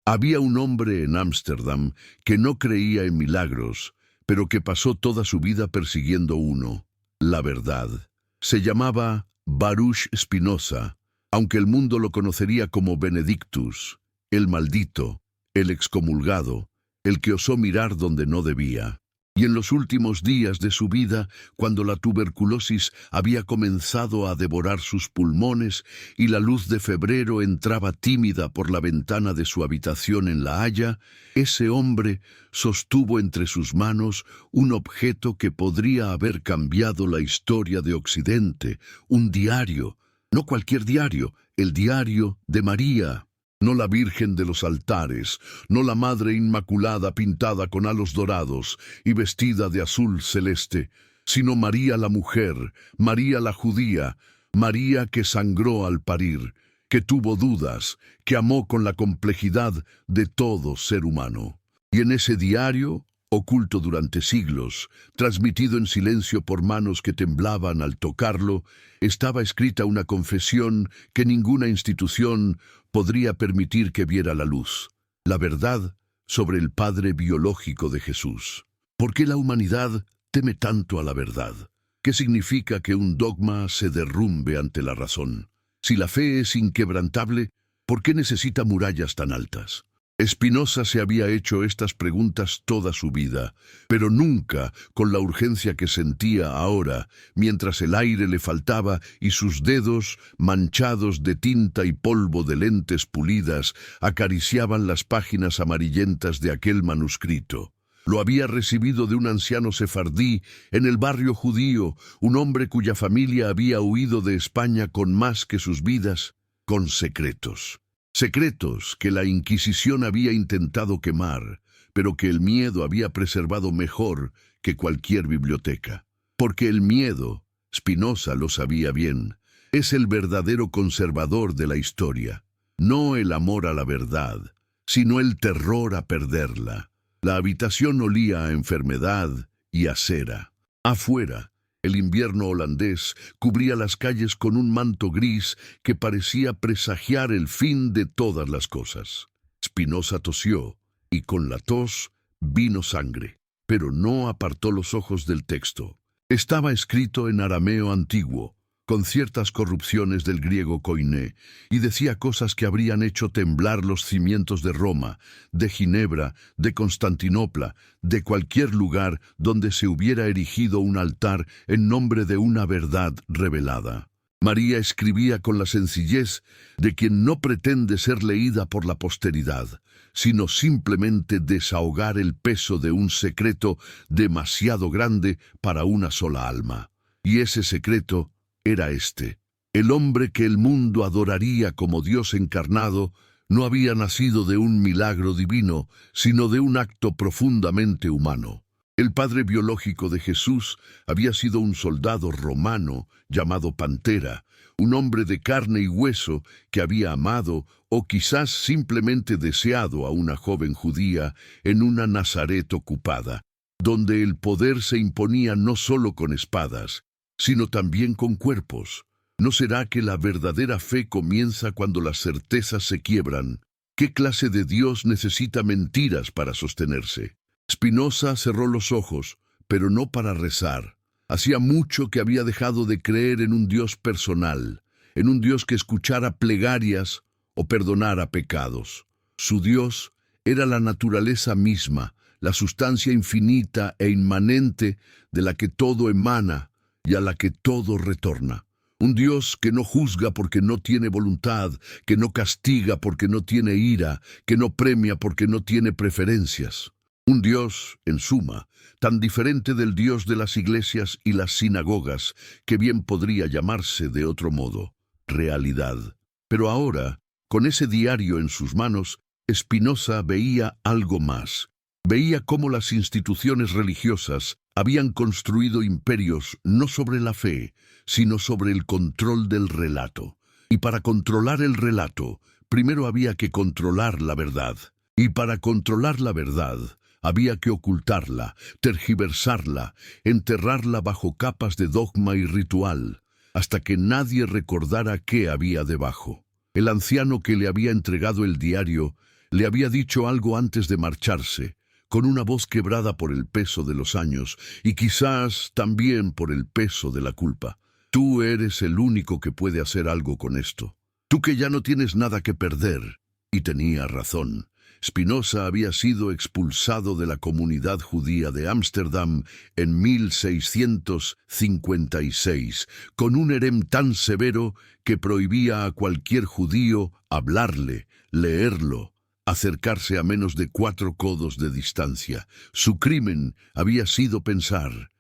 Había un hombre en Ámsterdam que no creía en milagros, pero que pasó toda su vida persiguiendo uno, la verdad. Se llamaba Baruch Spinoza, aunque el mundo lo conocería como Benedictus, el maldito, el excomulgado, el que osó mirar donde no debía. Y en los últimos días de su vida, cuando la tuberculosis había comenzado a devorar sus pulmones y la luz de febrero entraba tímida por la ventana de su habitación en La Haya, ese hombre sostuvo entre sus manos un objeto que podría haber cambiado la historia de Occidente, un diario, no cualquier diario, el diario de María. No la Virgen de los altares, no la Madre Inmaculada pintada con halos dorados y vestida de azul celeste, sino María la mujer, María la judía, María que sangró al parir, que tuvo dudas, que amó con la complejidad de todo ser humano. Y en ese diario, oculto durante siglos, transmitido en silencio por manos que temblaban al tocarlo, estaba escrita una confesión que ninguna institución podría permitir que viera la luz. La verdad sobre el padre biológico de Jesús. ¿Por qué la humanidad teme tanto a la verdad? ¿Qué significa que un dogma se derrumbe ante la razón? Si la fe es inquebrantable, ¿por qué necesita murallas tan altas? Spinoza se había hecho estas preguntas toda su vida, pero nunca con la urgencia que sentía ahora, mientras el aire le faltaba y sus dedos, manchados de tinta y polvo de lentes pulidas, acariciaban las páginas amarillentas de aquel manuscrito. Lo había recibido de un anciano sefardí en el barrio judío, un hombre cuya familia había huido de España con más que sus vidas, con secretos. Secretos que la Inquisición había intentado quemar, pero que el miedo había preservado mejor que cualquier biblioteca. Porque el miedo, Spinoza lo sabía bien, es el verdadero conservador de la historia. No el amor a la verdad, sino el terror a perderla. La habitación olía a enfermedad y a cera. Afuera, el invierno holandés cubría las calles con un manto gris que parecía presagiar el fin de todas las cosas. Spinoza tosió, y con la tos vino sangre, pero no apartó los ojos del texto. Estaba escrito en arameo antiguo, con ciertas corrupciones del griego koiné, y decía cosas que habrían hecho temblar los cimientos de Roma, de Ginebra, de Constantinopla, de cualquier lugar donde se hubiera erigido un altar en nombre de una verdad revelada. María escribía con la sencillez de quien no pretende ser leída por la posteridad, sino simplemente desahogar el peso de un secreto demasiado grande para una sola alma. Y ese secreto era este: el hombre que el mundo adoraría como Dios encarnado no había nacido de un milagro divino, sino de un acto profundamente humano. El padre biológico de Jesús había sido un soldado romano llamado Pantera, un hombre de carne y hueso que había amado o quizás simplemente deseado a una joven judía en una Nazaret ocupada, donde el poder se imponía no solo con espadas, sino también con cuerpos. ¿No será que la verdadera fe comienza cuando las certezas se quiebran? ¿Qué clase de Dios necesita mentiras para sostenerse? Spinoza cerró los ojos, pero no para rezar. Hacía mucho que había dejado de creer en un Dios personal, en un Dios que escuchara plegarias o perdonara pecados. Su Dios era la naturaleza misma, la sustancia infinita e inmanente de la que todo emana y a la que todo retorna. Un Dios que no juzga porque no tiene voluntad, que no castiga porque no tiene ira, que no premia porque no tiene preferencias. Un Dios, en suma, tan diferente del Dios de las iglesias y las sinagogas, que bien podría llamarse de otro modo, realidad. Pero ahora, con ese diario en sus manos, Spinoza veía algo más. Veía cómo las instituciones religiosas habían construido imperios no sobre la fe, sino sobre el control del relato. Y para controlar el relato, primero había que controlar la verdad. Y para controlar la verdad, había que ocultarla, tergiversarla, enterrarla bajo capas de dogma y ritual, hasta que nadie recordara qué había debajo. El anciano que le había entregado el diario Le había dicho algo antes de marcharse, con una voz quebrada por el peso de los años y quizás también por el peso de la culpa. Tú eres el único que puede hacer algo con esto. Tú que ya no tienes nada que perder. Y tenía razón. Spinoza había sido expulsado de la comunidad judía de Ámsterdam en 1656, con un herem tan severo que prohibía a cualquier judío hablarle, leerlo, acercarse a menos de 4 codos de distancia. Su crimen había sido pensar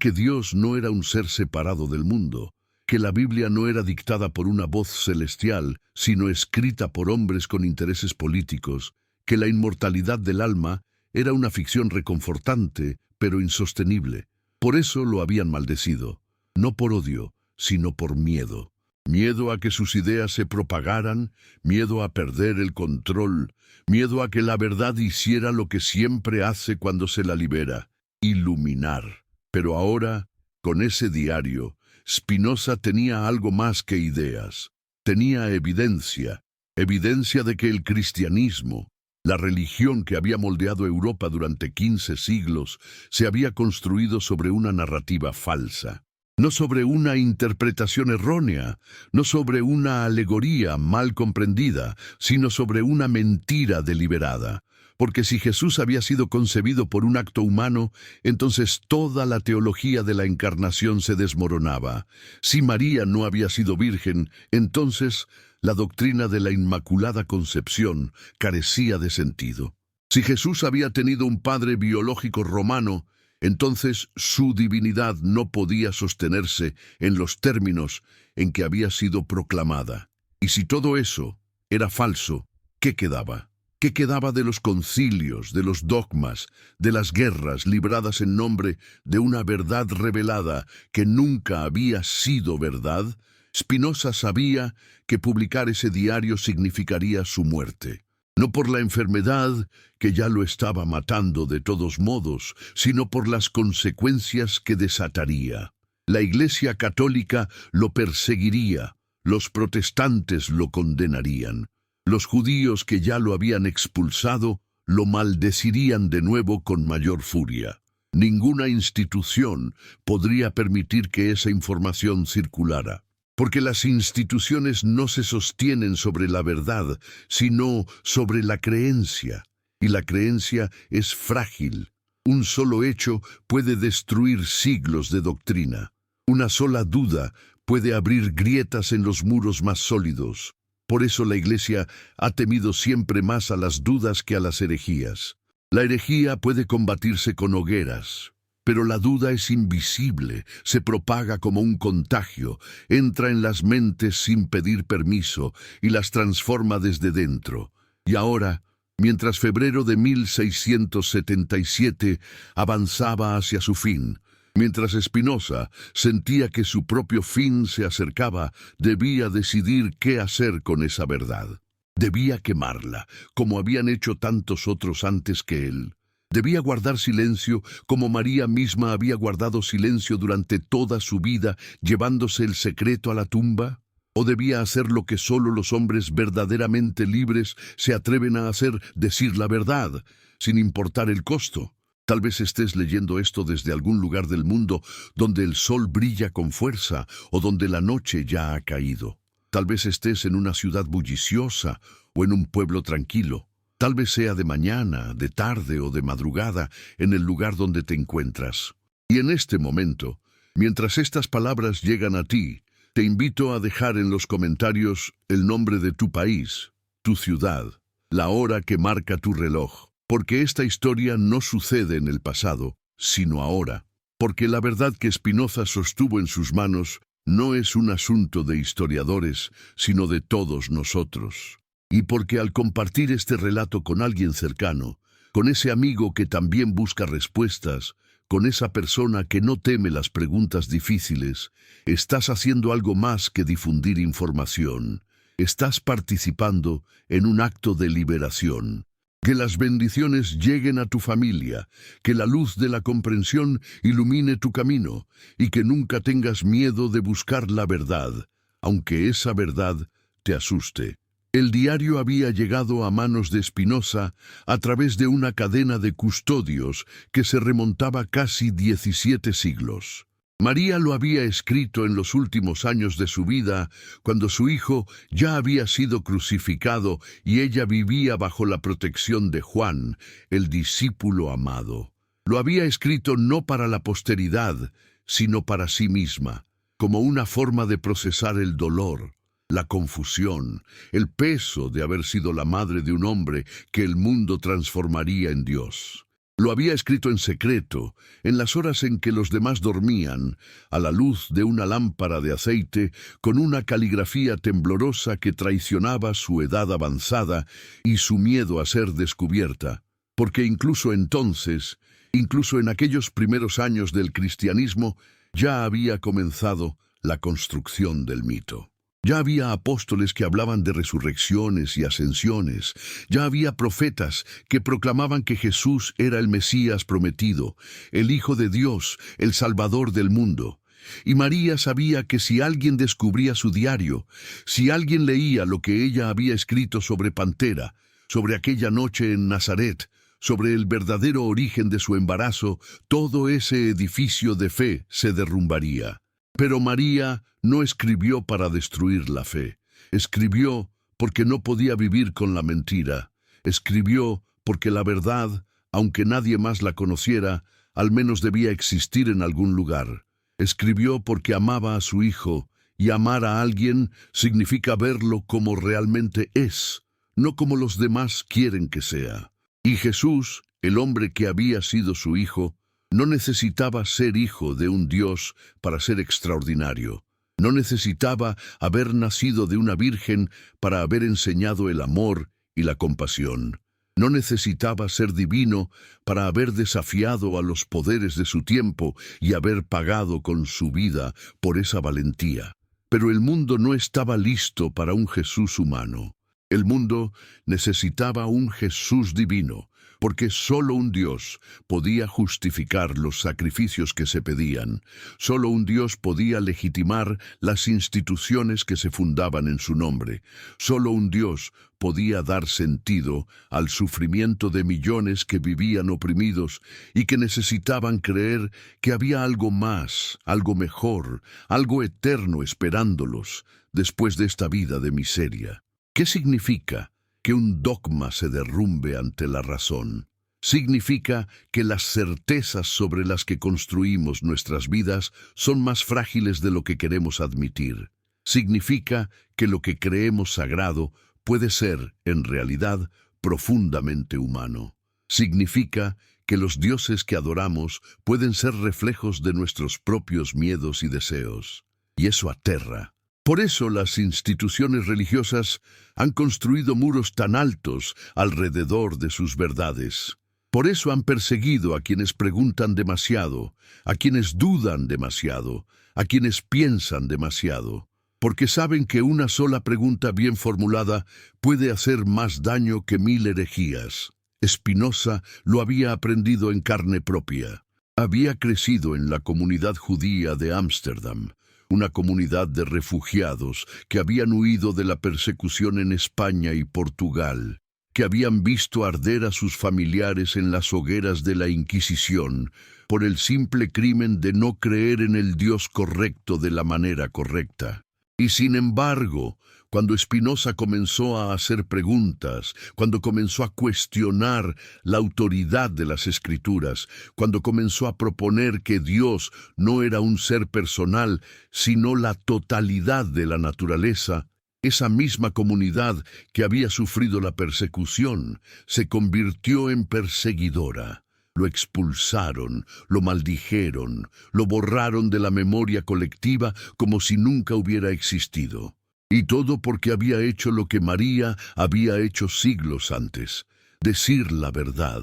que Dios no era un ser separado del mundo, que la Biblia no era dictada por una voz celestial, sino escrita por hombres con intereses políticos, que la inmortalidad del alma era una ficción reconfortante, pero insostenible. Por eso lo habían maldecido, no por odio, sino por miedo. Miedo a que sus ideas se propagaran, miedo a perder el control, miedo a que la verdad hiciera lo que siempre hace cuando se la libera, iluminar. Pero ahora, con ese diario, Spinoza tenía algo más que ideas. Tenía evidencia de que el cristianismo, la religión que había moldeado Europa durante 15 siglos, se había construido sobre una narrativa falsa. No sobre una interpretación errónea, no sobre una alegoría mal comprendida, sino sobre una mentira deliberada. Porque si Jesús había sido concebido por un acto humano, entonces toda la teología de la encarnación se desmoronaba. Si María no había sido virgen, entonces la doctrina de la Inmaculada Concepción carecía de sentido. Si Jesús había tenido un padre biológico romano, entonces su divinidad no podía sostenerse en los términos en que había sido proclamada. Y si todo eso era falso, ¿qué quedaba? ¿Qué quedaba de los concilios, de los dogmas, de las guerras libradas en nombre de una verdad revelada que nunca había sido verdad? Spinoza sabía que publicar ese diario significaría su muerte. No por la enfermedad, que ya lo estaba matando de todos modos, sino por las consecuencias que desataría. La Iglesia Católica lo perseguiría, los protestantes lo condenarían. Los judíos que ya lo habían expulsado lo maldecirían de nuevo con mayor furia. Ninguna institución podría permitir que esa información circulara, porque las instituciones no se sostienen sobre la verdad, sino sobre la creencia, y la creencia es frágil. Un solo hecho puede destruir siglos de doctrina. Una sola duda puede abrir grietas en los muros más sólidos. Por eso la Iglesia ha temido siempre más a las dudas que a las herejías. La herejía puede combatirse con hogueras, pero la duda es invisible, se propaga como un contagio, entra en las mentes sin pedir permiso y las transforma desde dentro. Y ahora, mientras febrero de 1677 avanzaba hacia su fin, mientras Spinoza sentía que su propio fin se acercaba, debía decidir qué hacer con esa verdad. Debía quemarla, como habían hecho tantos otros antes que él. Debía guardar silencio, como María misma había guardado silencio durante toda su vida, llevándose el secreto a la tumba. ¿O debía hacer lo que solo los hombres verdaderamente libres se atreven a hacer, decir la verdad, sin importar el costo? Tal vez estés leyendo esto desde algún lugar del mundo donde el sol brilla con fuerza o donde la noche ya ha caído. Tal vez estés en una ciudad bulliciosa o en un pueblo tranquilo. Tal vez sea de mañana, de tarde o de madrugada en el lugar donde te encuentras. Y en este momento, mientras estas palabras llegan a ti, te invito a dejar en los comentarios el nombre de tu país, tu ciudad, la hora que marca tu reloj. Porque esta historia no sucede en el pasado, sino ahora. Porque la verdad que Spinoza sostuvo en sus manos no es un asunto de historiadores, sino de todos nosotros. Y porque al compartir este relato con alguien cercano, con ese amigo que también busca respuestas, con esa persona que no teme las preguntas difíciles, estás haciendo algo más que difundir información. Estás participando en un acto de liberación. Que las bendiciones lleguen a tu familia, que la luz de la comprensión ilumine tu camino y que nunca tengas miedo de buscar la verdad, aunque esa verdad te asuste. El diario había llegado a manos de Spinoza a través de una cadena de custodios que se remontaba casi 17 siglos. María lo había escrito en los últimos años de su vida, cuando su hijo ya había sido crucificado y ella vivía bajo la protección de Juan, el discípulo amado. Lo había escrito no para la posteridad, sino para sí misma, como una forma de procesar el dolor, la confusión, el peso de haber sido la madre de un hombre que el mundo transformaría en Dios. Lo había escrito en secreto, en las horas en que los demás dormían, a la luz de una lámpara de aceite, con una caligrafía temblorosa que traicionaba su edad avanzada y su miedo a ser descubierta, porque incluso entonces, incluso en aquellos primeros años del cristianismo, ya había comenzado la construcción del mito. Ya había apóstoles que hablaban de resurrecciones y ascensiones. Ya había profetas que proclamaban que Jesús era el Mesías prometido, el Hijo de Dios, el Salvador del mundo. Y María sabía que si alguien descubría su diario, si alguien leía lo que ella había escrito sobre Pantera, sobre aquella noche en Nazaret, sobre el verdadero origen de su embarazo, todo ese edificio de fe se derrumbaría. Pero María no escribió para destruir la fe. Escribió porque no podía vivir con la mentira. Escribió porque la verdad, aunque nadie más la conociera, al menos debía existir en algún lugar. Escribió porque amaba a su hijo, y amar a alguien significa verlo como realmente es, no como los demás quieren que sea. Y Jesús, el hombre que había sido su hijo, no necesitaba ser hijo de un Dios para ser extraordinario. No necesitaba haber nacido de una virgen para haber enseñado el amor y la compasión. No necesitaba ser divino para haber desafiado a los poderes de su tiempo y haber pagado con su vida por esa valentía. Pero el mundo no estaba listo para un Jesús humano. El mundo necesitaba un Jesús divino, porque solo un Dios podía justificar los sacrificios que se pedían. Solo un Dios podía legitimar las instituciones que se fundaban en su nombre. Solo un Dios podía dar sentido al sufrimiento de millones que vivían oprimidos y que necesitaban creer que había algo más, algo mejor, algo eterno esperándolos después de esta vida de miseria. ¿Qué significa que un dogma se derrumbe ante la razón? Significa que las certezas sobre las que construimos nuestras vidas son más frágiles de lo que queremos admitir. Significa que lo que creemos sagrado puede ser, en realidad, profundamente humano. Significa que los dioses que adoramos pueden ser reflejos de nuestros propios miedos y deseos. Y eso aterra. Por eso las instituciones religiosas han construido muros tan altos alrededor de sus verdades. Por eso han perseguido a quienes preguntan demasiado, a quienes dudan demasiado, a quienes piensan demasiado, porque saben que una sola pregunta bien formulada puede hacer más daño que 1000 herejías. Spinoza lo había aprendido en carne propia. Había crecido en la comunidad judía de Ámsterdam, una comunidad de refugiados que habían huido de la persecución en España y Portugal, que habían visto arder a sus familiares en las hogueras de la Inquisición por el simple crimen de no creer en el Dios correcto de la manera correcta. Y sin embargo, cuando Spinoza comenzó a hacer preguntas, cuando comenzó a cuestionar la autoridad de las Escrituras, cuando comenzó a proponer que Dios no era un ser personal, sino la totalidad de la naturaleza, esa misma comunidad que había sufrido la persecución se convirtió en perseguidora. Lo expulsaron, lo maldijeron, lo borraron de la memoria colectiva como si nunca hubiera existido. Y todo porque había hecho lo que María había hecho siglos antes, decir la verdad.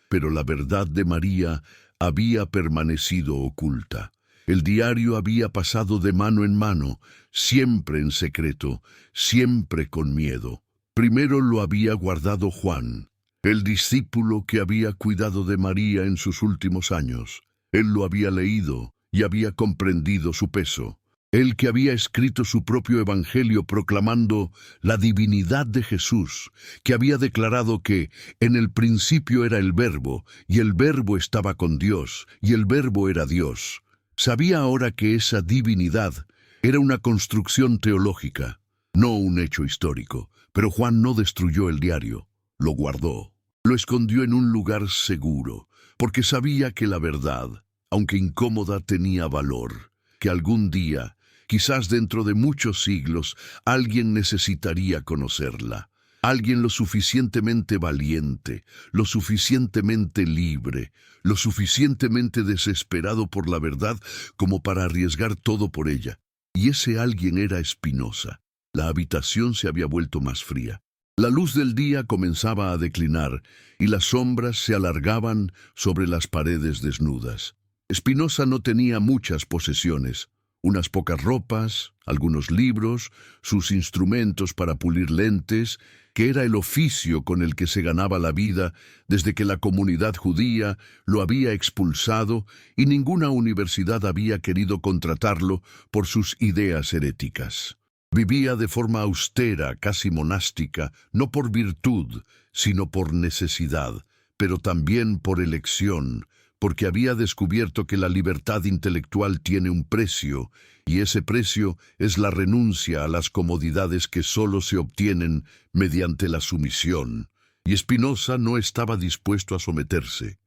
Pero la verdad de María había permanecido oculta. El diario había pasado de mano en mano, siempre en secreto, siempre con miedo. Primero lo había guardado Juan, el discípulo que había cuidado de María en sus últimos años. Él lo había leído y había comprendido su peso. Él que había escrito su propio evangelio proclamando la divinidad de Jesús, que había declarado que en el principio era el Verbo, y el Verbo estaba con Dios, y el Verbo era Dios. Sabía ahora que esa divinidad era una construcción teológica, no un hecho histórico, pero Juan no destruyó el diario, lo guardó, lo escondió en un lugar seguro, porque sabía que la verdad, aunque incómoda, tenía valor, que algún día, quizás dentro de muchos siglos, alguien necesitaría conocerla. Alguien lo suficientemente valiente, lo suficientemente libre, lo suficientemente desesperado por la verdad como para arriesgar todo por ella. Y ese alguien era Spinoza. La habitación se había vuelto más fría. La luz del día comenzaba a declinar y las sombras se alargaban sobre las paredes desnudas. Spinoza no tenía muchas posesiones. Unas pocas ropas, algunos libros, sus instrumentos para pulir lentes, que era el oficio con el que se ganaba la vida desde que la comunidad judía lo había expulsado y ninguna universidad había querido contratarlo por sus ideas heréticas. Vivía de forma austera, casi monástica, no por virtud, sino por necesidad, pero también por elección, porque había descubierto que la libertad intelectual tiene un precio, y ese precio es la renuncia a las comodidades que solo se obtienen mediante la sumisión. Y Spinoza no estaba dispuesto a someterse.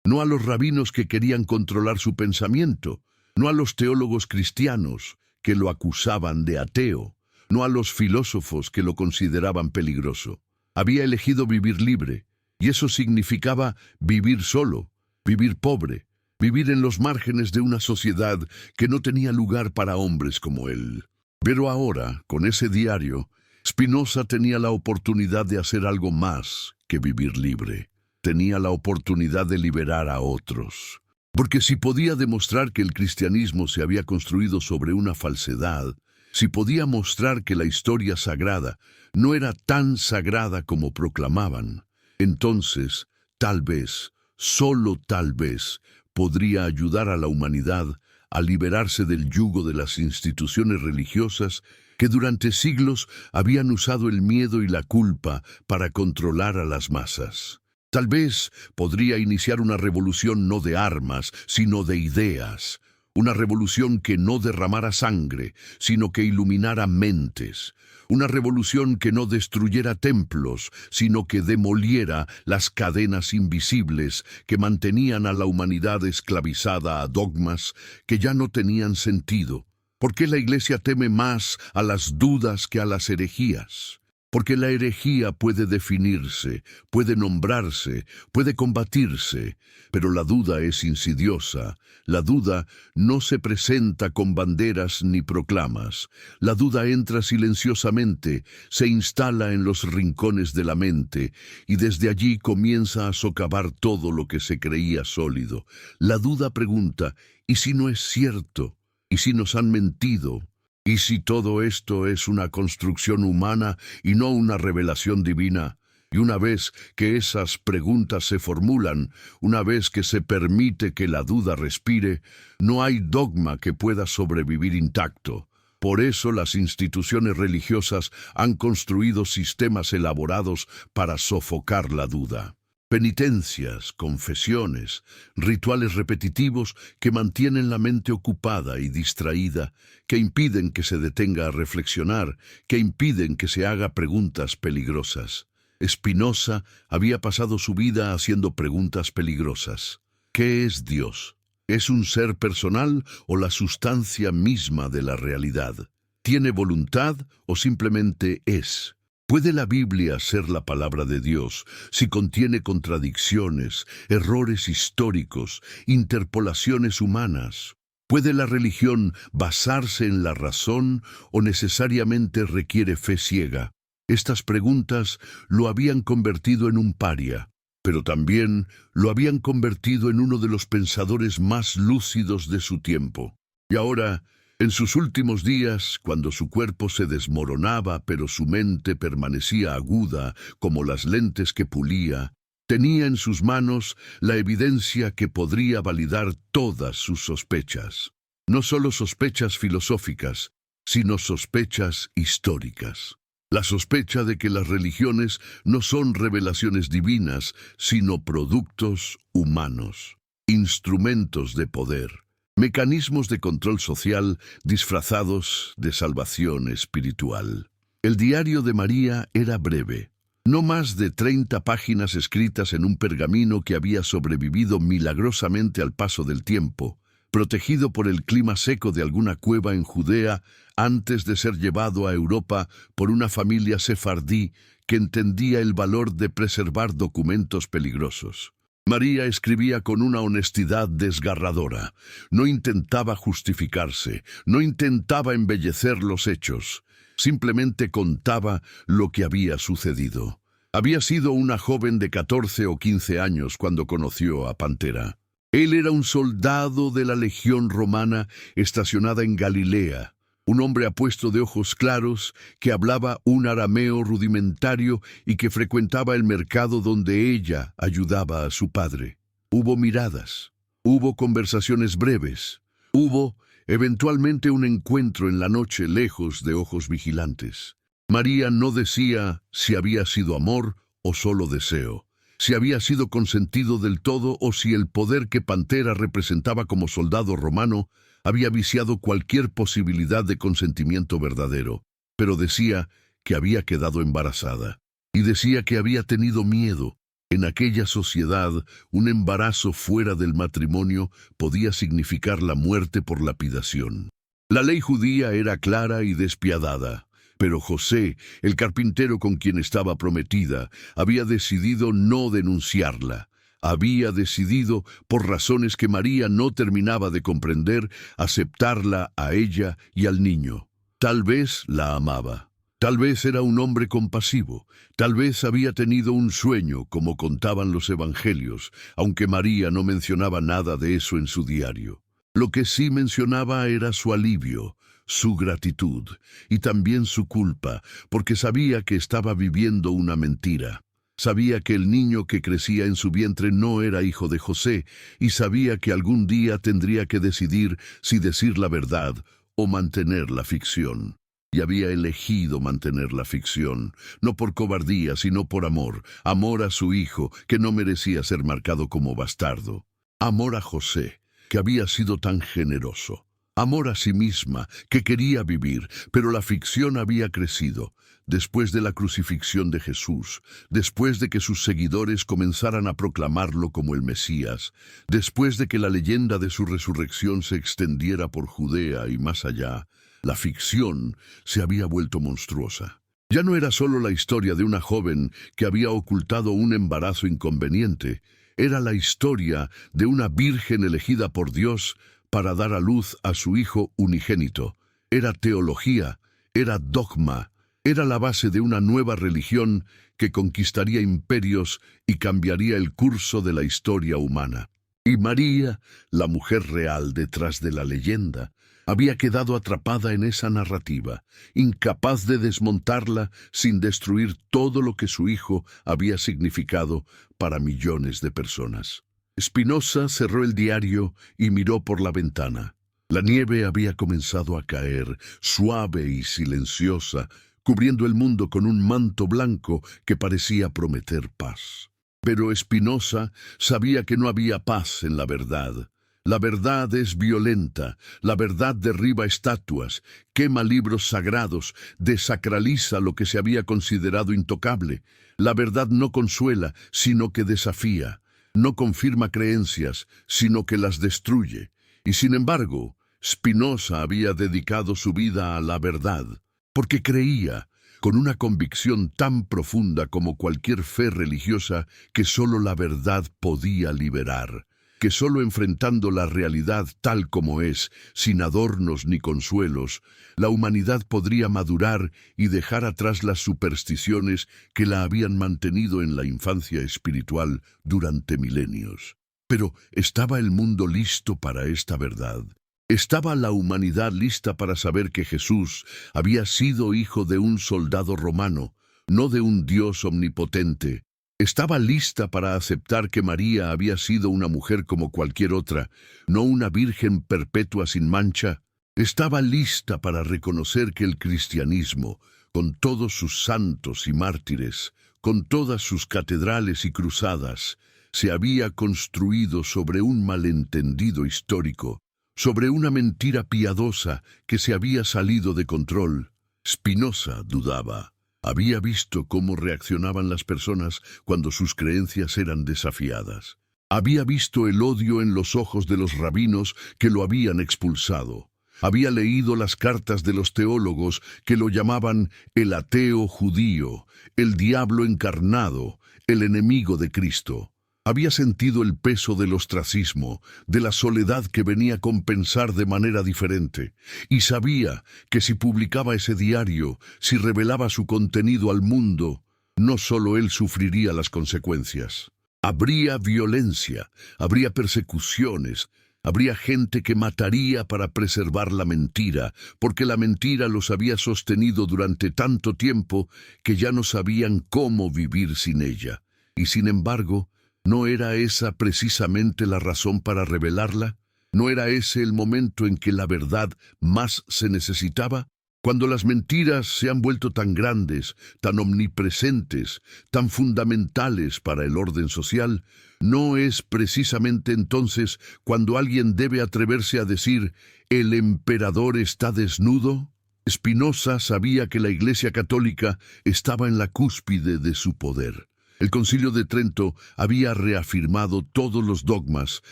No a los rabinos que querían controlar su pensamiento, no a los teólogos cristianos que lo acusaban de ateo, no a los filósofos que lo consideraban peligroso. Había elegido vivir libre, y eso significaba vivir solo, vivir pobre, vivir en los márgenes de una sociedad que no tenía lugar para hombres como él. Pero ahora, con ese diario, Spinoza tenía la oportunidad de hacer algo más que vivir libre. Tenía la oportunidad de liberar a otros. Porque si podía demostrar que el cristianismo se había construido sobre una falsedad, si podía mostrar que la historia sagrada no era tan sagrada como proclamaban, entonces, tal vez, solo tal vez, podría ayudar a la humanidad a liberarse del yugo de las instituciones religiosas que durante siglos habían usado el miedo y la culpa para controlar a las masas. Tal vez podría iniciar una revolución no de armas, sino de ideas. Una revolución que no derramara sangre, sino que iluminara mentes. Una revolución que no destruyera templos, sino que demoliera las cadenas invisibles que mantenían a la humanidad esclavizada a dogmas que ya no tenían sentido. ¿Por qué la Iglesia teme más a las dudas que a las herejías? Porque la herejía puede definirse, puede nombrarse, puede combatirse, pero la duda es insidiosa. La duda no se presenta con banderas ni proclamas. La duda entra silenciosamente, se instala en los rincones de la mente y desde allí comienza a socavar todo lo que se creía sólido. La duda pregunta, ¿y si no es cierto? ¿Y si nos han mentido? ¿Y si todo esto es una construcción humana y no una revelación divina? Y una vez que esas preguntas se formulan, una vez que se permite que la duda respire, no hay dogma que pueda sobrevivir intacto. Por eso las instituciones religiosas han construido sistemas elaborados para sofocar la duda. Penitencias, confesiones, rituales repetitivos que mantienen la mente ocupada y distraída, que impiden que se detenga a reflexionar, que impiden que se haga preguntas peligrosas. Spinoza había pasado su vida haciendo preguntas peligrosas. ¿Qué es Dios? ¿Es un ser personal o la sustancia misma de la realidad? ¿Tiene voluntad o simplemente es? ¿Puede la Biblia ser la palabra de Dios si contiene contradicciones, errores históricos, interpolaciones humanas? ¿Puede la religión basarse en la razón o necesariamente requiere fe ciega? Estas preguntas lo habían convertido en un paria, pero también lo habían convertido en uno de los pensadores más lúcidos de su tiempo. Y ahora, en sus últimos días, cuando su cuerpo se desmoronaba pero su mente permanecía aguda como las lentes que pulía, tenía en sus manos la evidencia que podría validar todas sus sospechas. No solo sospechas filosóficas, sino sospechas históricas. La sospecha de que las religiones no son revelaciones divinas, sino productos humanos, instrumentos de poder, mecanismos de control social disfrazados de salvación espiritual. El diario de María era breve, no más de 30 páginas escritas en un pergamino que había sobrevivido milagrosamente al paso del tiempo, protegido por el clima seco de alguna cueva en Judea antes de ser llevado a Europa por una familia sefardí que entendía el valor de preservar documentos peligrosos. María escribía con una honestidad desgarradora. No intentaba justificarse, no intentaba embellecer los hechos. Simplemente contaba lo que había sucedido. Había sido una joven de 14 o 15 años cuando conoció a Pantera. Él era un soldado de la Legión Romana estacionada en Galilea, un hombre apuesto de ojos claros que hablaba un arameo rudimentario y que frecuentaba el mercado donde ella ayudaba a su padre. Hubo miradas, hubo conversaciones breves, hubo eventualmente un encuentro en la noche lejos de ojos vigilantes. María no decía si había sido amor o solo deseo, si había sido consentido del todo o si el poder que Pantera representaba como soldado romano había viciado cualquier posibilidad de consentimiento verdadero, pero decía que había quedado embarazada y decía que había tenido miedo. En aquella sociedad, un embarazo fuera del matrimonio podía significar la muerte por lapidación. La ley judía era clara y despiadada. Pero José, el carpintero con quien estaba prometida, había decidido no denunciarla. Había decidido, por razones que María no terminaba de comprender, aceptarla a ella y al niño. Tal vez la amaba. Tal vez era un hombre compasivo. Tal vez había tenido un sueño, como contaban los evangelios, aunque María no mencionaba nada de eso en su diario. Lo que sí mencionaba era su alivio, su gratitud y también su culpa, porque sabía que estaba viviendo una mentira. Sabía que el niño que crecía en su vientre no era hijo de José y sabía que algún día tendría que decidir si decir la verdad o mantener la ficción. Y había elegido mantener la ficción, no por cobardía, sino por amor. Amor a su hijo, que no merecía ser marcado como bastardo. Amor a José, que había sido tan generoso. Amor a sí misma, que quería vivir, pero la ficción había crecido. Después de la crucifixión de Jesús, después de que sus seguidores comenzaran a proclamarlo como el Mesías, después de que la leyenda de su resurrección se extendiera por Judea y más allá, la ficción se había vuelto monstruosa. Ya no era solo la historia de una joven que había ocultado un embarazo inconveniente, era la historia de una virgen elegida por Dios para dar a luz a su hijo unigénito. Era teología, era dogma, era la base de una nueva religión que conquistaría imperios y cambiaría el curso de la historia humana. Y María, la mujer real detrás de la leyenda, había quedado atrapada en esa narrativa, incapaz de desmontarla sin destruir todo lo que su hijo había significado para millones de personas. Spinoza cerró el diario y miró por la ventana. La nieve había comenzado a caer, suave y silenciosa, cubriendo el mundo con un manto blanco que parecía prometer paz. Pero Spinoza sabía que no había paz en la verdad. La verdad es violenta, la verdad derriba estatuas, quema libros sagrados, desacraliza lo que se había considerado intocable. La verdad no consuela, sino que desafía. No confirma creencias, sino que las destruye. Y sin embargo, Spinoza había dedicado su vida a la verdad, porque creía, con una convicción tan profunda como cualquier fe religiosa, que solo la verdad podía liberar, que solo enfrentando la realidad tal como es, sin adornos ni consuelos, la humanidad podría madurar y dejar atrás las supersticiones que la habían mantenido en la infancia espiritual durante milenios. Pero ¿estaba el mundo listo para esta verdad? ¿Estaba la humanidad lista para saber que Jesús había sido hijo de un soldado romano, no de un Dios omnipotente? Estaba lista para aceptar que María había sido una mujer como cualquier otra, no una virgen perpetua sin mancha. Estaba lista para reconocer que el cristianismo, con todos sus santos y mártires, con todas sus catedrales y cruzadas, se había construido sobre un malentendido histórico, sobre una mentira piadosa que se había salido de control. Spinoza dudaba. Había visto cómo reaccionaban las personas cuando sus creencias eran desafiadas. Había visto el odio en los ojos de los rabinos que lo habían expulsado. Había leído las cartas de los teólogos que lo llamaban el ateo judío, el diablo encarnado, el enemigo de Cristo. Había sentido el peso del ostracismo, de la soledad que venía a compensar de manera diferente, y sabía que si publicaba ese diario, si revelaba su contenido al mundo, no solo él sufriría las consecuencias. Habría violencia, habría persecuciones, habría gente que mataría para preservar la mentira, porque la mentira los había sostenido durante tanto tiempo que ya no sabían cómo vivir sin ella. Y sin embargo, ¿no era esa precisamente la razón para revelarla? ¿No era ese el momento en que la verdad más se necesitaba? Cuando las mentiras se han vuelto tan grandes, tan omnipresentes, tan fundamentales para el orden social, ¿no es precisamente entonces cuando alguien debe atreverse a decir «el emperador está desnudo»? Spinoza sabía que la Iglesia Católica estaba en la cúspide de su poder. El Concilio de Trento había reafirmado todos los dogmas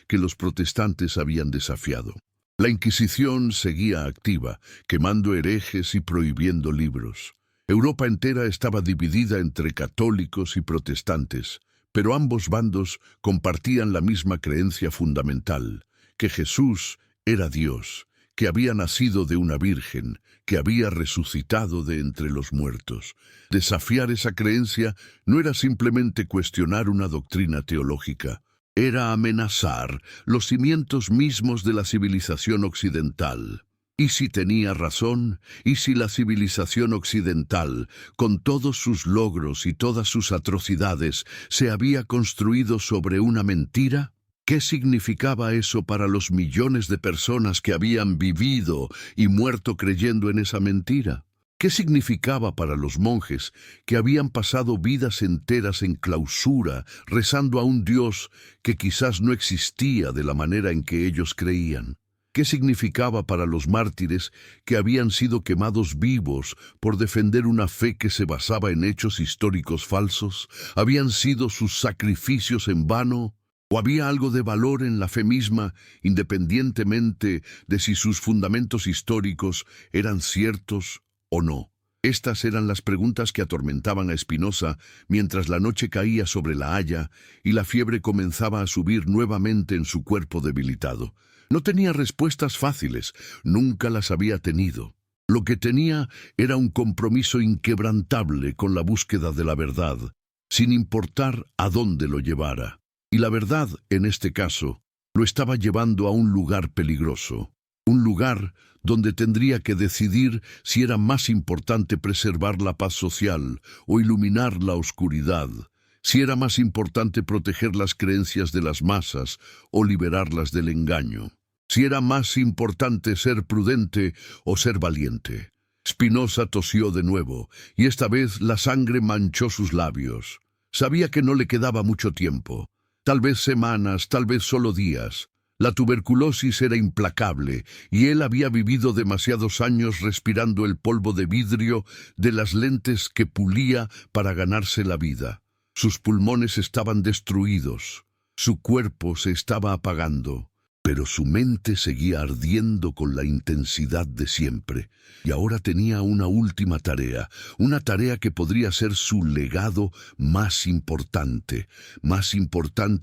que los protestantes habían desafiado. La Inquisición seguía activa, quemando herejes y prohibiendo libros. Europa entera estaba dividida entre católicos y protestantes, pero ambos bandos compartían la misma creencia fundamental, que Jesús era Dios, que había nacido de una virgen, que había resucitado de entre los muertos. Desafiar esa creencia no era simplemente cuestionar una doctrina teológica, era amenazar los cimientos mismos de la civilización occidental. ¿Y si tenía razón? ¿Y si la civilización occidental, con todos sus logros y todas sus atrocidades, se había construido sobre una mentira? ¿Qué significaba eso para los millones de personas que habían vivido y muerto creyendo en esa mentira? ¿Qué significaba para los monjes que habían pasado vidas enteras en clausura, rezando a un Dios que quizás no existía de la manera en que ellos creían? ¿Qué significaba para los mártires que habían sido quemados vivos por defender una fe que se basaba en hechos históricos falsos? ¿Habían sido sus sacrificios en vano? ¿O había algo de valor en la fe misma, independientemente de si sus fundamentos históricos eran ciertos o no? Estas eran las preguntas que atormentaban a Spinoza mientras la noche caía sobre La Haya y la fiebre comenzaba a subir nuevamente en su cuerpo debilitado. No tenía respuestas fáciles, nunca las había tenido. Lo que tenía era un compromiso inquebrantable con la búsqueda de la verdad, sin importar a dónde lo llevara. Y la verdad, en este caso, lo estaba llevando a un lugar peligroso, un lugar donde tendría que decidir si era más importante preservar la paz social o iluminar la oscuridad, si era más importante proteger las creencias de las masas o liberarlas del engaño, si era más importante ser prudente o ser valiente. Spinoza tosió de nuevo, y esta vez la sangre manchó sus labios. Sabía que no le quedaba mucho tiempo. Tal vez semanas, tal vez solo días. La tuberculosis era implacable y él había vivido demasiados años respirando el polvo de vidrio de las lentes que pulía para ganarse la vida. Sus pulmones estaban destruidos, su cuerpo se estaba apagando, pero su mente seguía ardiendo con la intensidad de siempre. Y ahora tenía una última tarea, una tarea que podría ser su legado más importante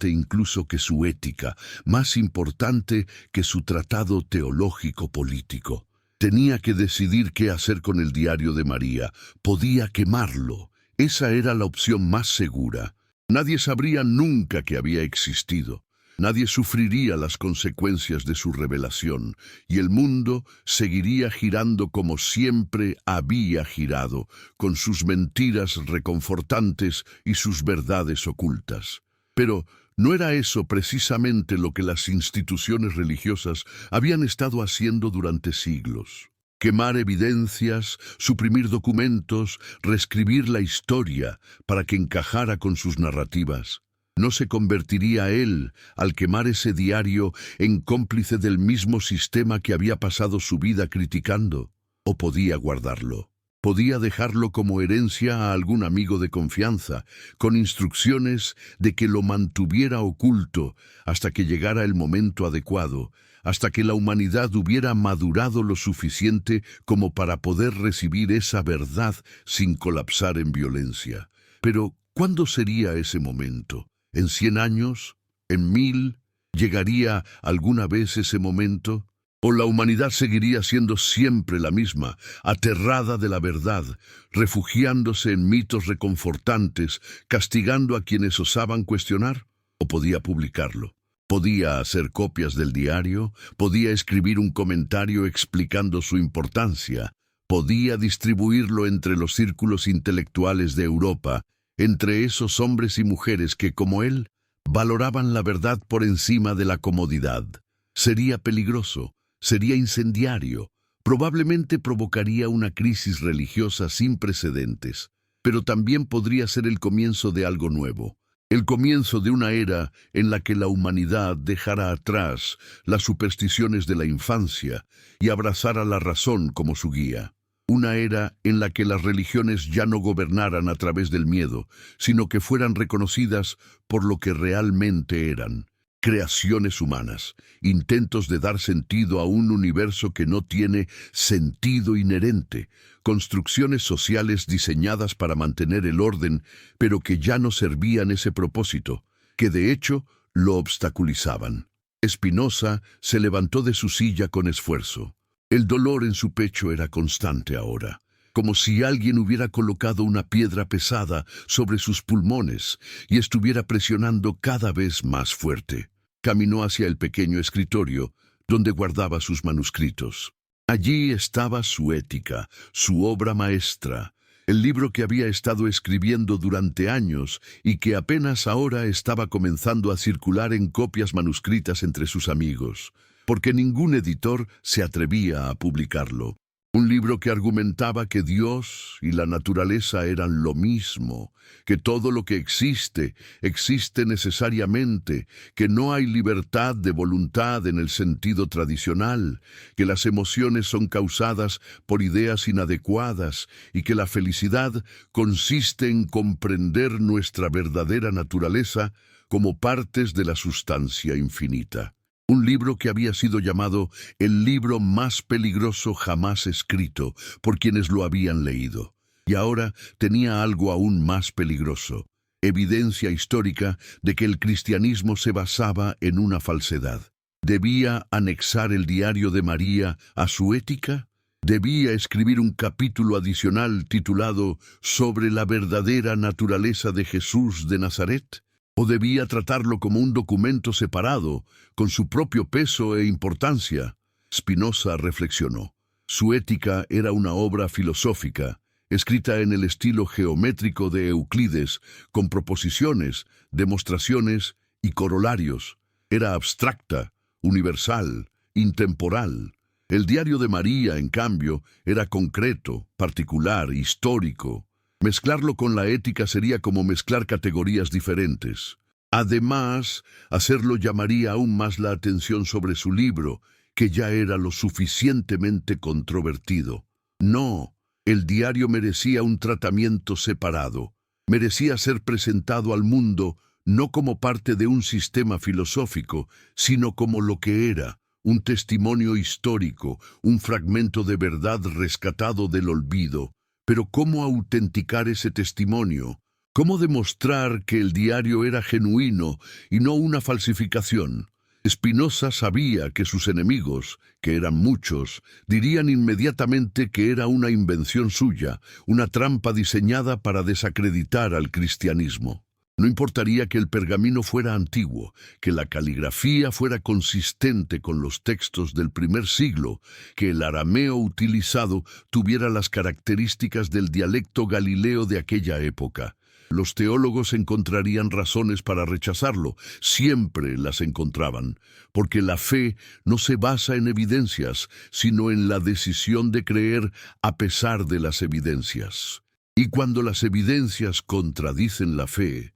incluso que su ética, más importante que su tratado teológico político. Tenía que decidir qué hacer con el diario de María. Podía quemarlo. Esa era la opción más segura. Nadie sabría nunca que había existido. Nadie sufriría las consecuencias de su revelación, y el mundo seguiría girando como siempre había girado, con sus mentiras reconfortantes y sus verdades ocultas. Pero no era eso precisamente lo que las instituciones religiosas habían estado haciendo durante siglos. Quemar evidencias, suprimir documentos, reescribir la historia para que encajara con sus narrativas. ¿No se convertiría él, al quemar ese diario, en cómplice del mismo sistema que había pasado su vida criticando? ¿O podía guardarlo? Podía dejarlo como herencia a algún amigo de confianza, con instrucciones de que lo mantuviera oculto hasta que llegara el momento adecuado, hasta que la humanidad hubiera madurado lo suficiente como para poder recibir esa verdad sin colapsar en violencia. Pero, ¿cuándo sería ese momento? ¿En 100 años? ¿En 1000? ¿Llegaría alguna vez ese momento? ¿O la humanidad seguiría siendo siempre la misma, aterrada de la verdad, refugiándose en mitos reconfortantes, castigando a quienes osaban cuestionar? ¿O podía publicarlo? Podía hacer copias del diario, podía escribir un comentario explicando su importancia, podía distribuirlo entre los círculos intelectuales de Europa, entre esos hombres y mujeres que, como él, valoraban la verdad por encima de la comodidad. Sería peligroso, sería incendiario, probablemente provocaría una crisis religiosa sin precedentes, pero también podría ser el comienzo de algo nuevo. El comienzo de una era en la que la humanidad dejara atrás las supersticiones de la infancia y abrazara la razón como su guía. Una era en la que las religiones ya no gobernaran a través del miedo, sino que fueran reconocidas por lo que realmente eran: creaciones humanas, intentos de dar sentido a un universo que no tiene sentido inherente, construcciones sociales diseñadas para mantener el orden, pero que ya no servían ese propósito, que de hecho lo obstaculizaban. Spinoza se levantó de su silla con esfuerzo. El dolor en su pecho era constante ahora, como si alguien hubiera colocado una piedra pesada sobre sus pulmones y estuviera presionando cada vez más fuerte. Caminó hacia el pequeño escritorio, donde guardaba sus manuscritos. Allí estaba su Ética, su obra maestra, el libro que había estado escribiendo durante años y que apenas ahora estaba comenzando a circular en copias manuscritas entre sus amigos, porque ningún editor se atrevía a publicarlo. Un libro que argumentaba que Dios y la naturaleza eran lo mismo, que todo lo que existe, existe necesariamente, que no hay libertad de voluntad en el sentido tradicional, que las emociones son causadas por ideas inadecuadas y que la felicidad consiste en comprender nuestra verdadera naturaleza como partes de la sustancia infinita. Un libro que había sido llamado el libro más peligroso jamás escrito por quienes lo habían leído. Y ahora tenía algo aún más peligroso: evidencia histórica de que el cristianismo se basaba en una falsedad. ¿Debía anexar el diario de María a su Ética? ¿Debía escribir un capítulo adicional titulado «Sobre la verdadera naturaleza de Jesús de Nazaret»? ¿O debía tratarlo como un documento separado, con su propio peso e importancia? Spinoza reflexionó. Su Ética era una obra filosófica, escrita en el estilo geométrico de Euclides, con proposiciones, demostraciones y corolarios. Era abstracta, universal, intemporal. El diario de María, en cambio, era concreto, particular, histórico. Mezclarlo con la Ética sería como mezclar categorías diferentes. Además, hacerlo llamaría aún más la atención sobre su libro, que ya era lo suficientemente controvertido. No, el diario merecía un tratamiento separado. Merecía ser presentado al mundo no como parte de un sistema filosófico, sino como lo que era: un testimonio histórico, un fragmento de verdad rescatado del olvido. Pero ¿cómo autenticar ese testimonio? ¿Cómo demostrar que el diario era genuino y no una falsificación? Spinoza sabía que sus enemigos, que eran muchos, dirían inmediatamente que era una invención suya, una trampa diseñada para desacreditar al cristianismo. No importaría que el pergamino fuera antiguo, que la caligrafía fuera consistente con los textos del primer siglo, que el arameo utilizado tuviera las características del dialecto galileo de aquella época. Los teólogos encontrarían razones para rechazarlo, siempre las encontraban, porque la fe no se basa en evidencias, sino en la decisión de creer a pesar de las evidencias. Y cuando las evidencias contradicen la fe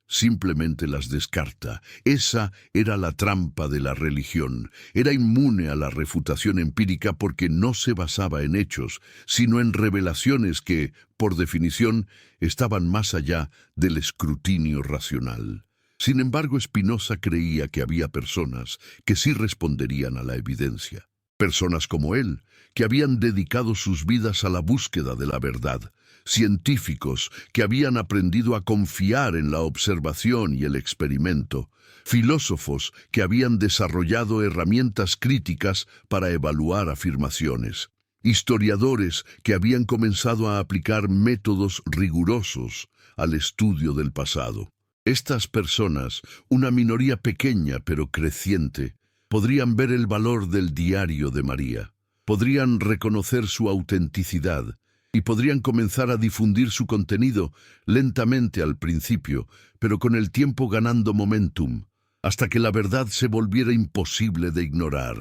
simplemente las descarta. Esa era la trampa de la religión. Era inmune a la refutación empírica porque no se basaba en hechos, sino en revelaciones que, por definición, estaban más allá del escrutinio racional. Sin embargo, Spinoza creía que había personas que sí responderían a la evidencia. Personas como él, que habían dedicado sus vidas a la búsqueda de la verdad. Científicos que habían aprendido a confiar en la observación y el experimento, filósofos que habían desarrollado herramientas críticas para evaluar afirmaciones, historiadores que habían comenzado a aplicar métodos rigurosos al estudio del pasado. Estas personas, una minoría pequeña pero creciente, podrían ver el valor del Diario de María, podrían reconocer su autenticidad, y podrían comenzar a difundir su contenido lentamente al principio, pero con el tiempo ganando momentum, hasta que la verdad se volviera imposible de ignorar.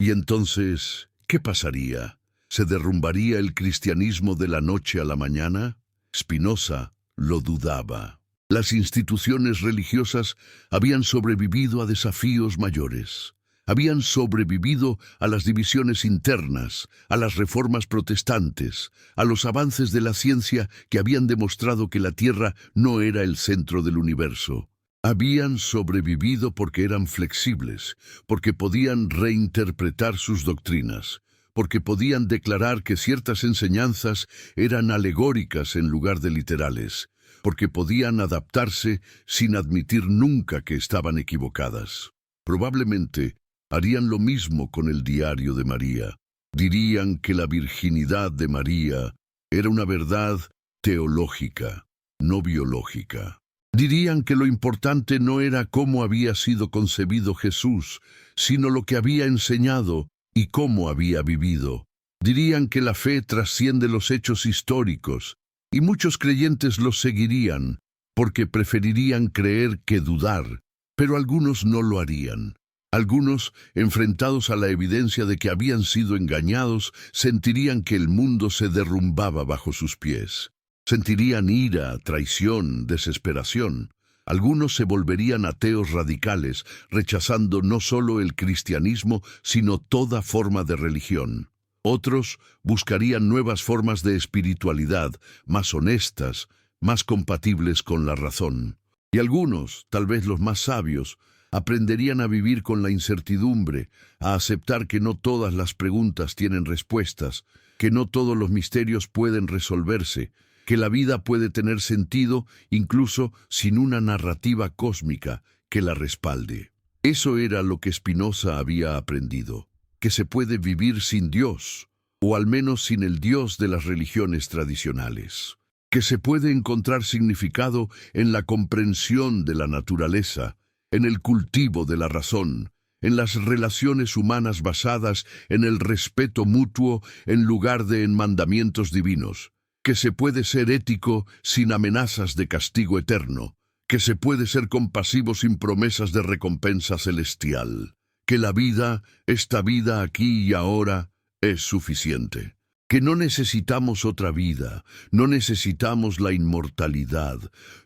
Y entonces, ¿qué pasaría? ¿Se derrumbaría el cristianismo de la noche a la mañana? Spinoza lo dudaba. Las instituciones religiosas habían sobrevivido a desafíos mayores. Habían sobrevivido a las divisiones internas, a las reformas protestantes, a los avances de la ciencia que habían demostrado que la Tierra no era el centro del universo. Habían sobrevivido porque eran flexibles, porque podían reinterpretar sus doctrinas, porque podían declarar que ciertas enseñanzas eran alegóricas en lugar de literales, porque podían adaptarse sin admitir nunca que estaban equivocadas. Probablemente harían lo mismo con el Diario de María. Dirían que la virginidad de María era una verdad teológica, no biológica. Dirían que lo importante no era cómo había sido concebido Jesús, sino lo que había enseñado y cómo había vivido. Dirían que la fe trasciende los hechos históricos, y muchos creyentes los seguirían, porque preferirían creer que dudar, pero algunos no lo harían. Algunos, enfrentados a la evidencia de que habían sido engañados, sentirían que el mundo se derrumbaba bajo sus pies. Sentirían ira, traición, desesperación. Algunos se volverían ateos radicales, rechazando no solo el cristianismo, sino toda forma de religión. Otros buscarían nuevas formas de espiritualidad, más honestas, más compatibles con la razón. Y algunos, tal vez los más sabios, aprenderían a vivir con la incertidumbre, a aceptar que no todas las preguntas tienen respuestas, que no todos los misterios pueden resolverse, que la vida puede tener sentido incluso sin una narrativa cósmica que la respalde. Eso era lo que Spinoza había aprendido, que se puede vivir sin Dios, o al menos sin el Dios de las religiones tradicionales, que se puede encontrar significado en la comprensión de la naturaleza, en el cultivo de la razón, en las relaciones humanas basadas en el respeto mutuo en lugar de en mandamientos divinos, que se puede ser ético sin amenazas de castigo eterno, que se puede ser compasivo sin promesas de recompensa celestial, que la vida, esta vida aquí y ahora, es suficiente, que no necesitamos otra vida, no necesitamos la inmortalidad,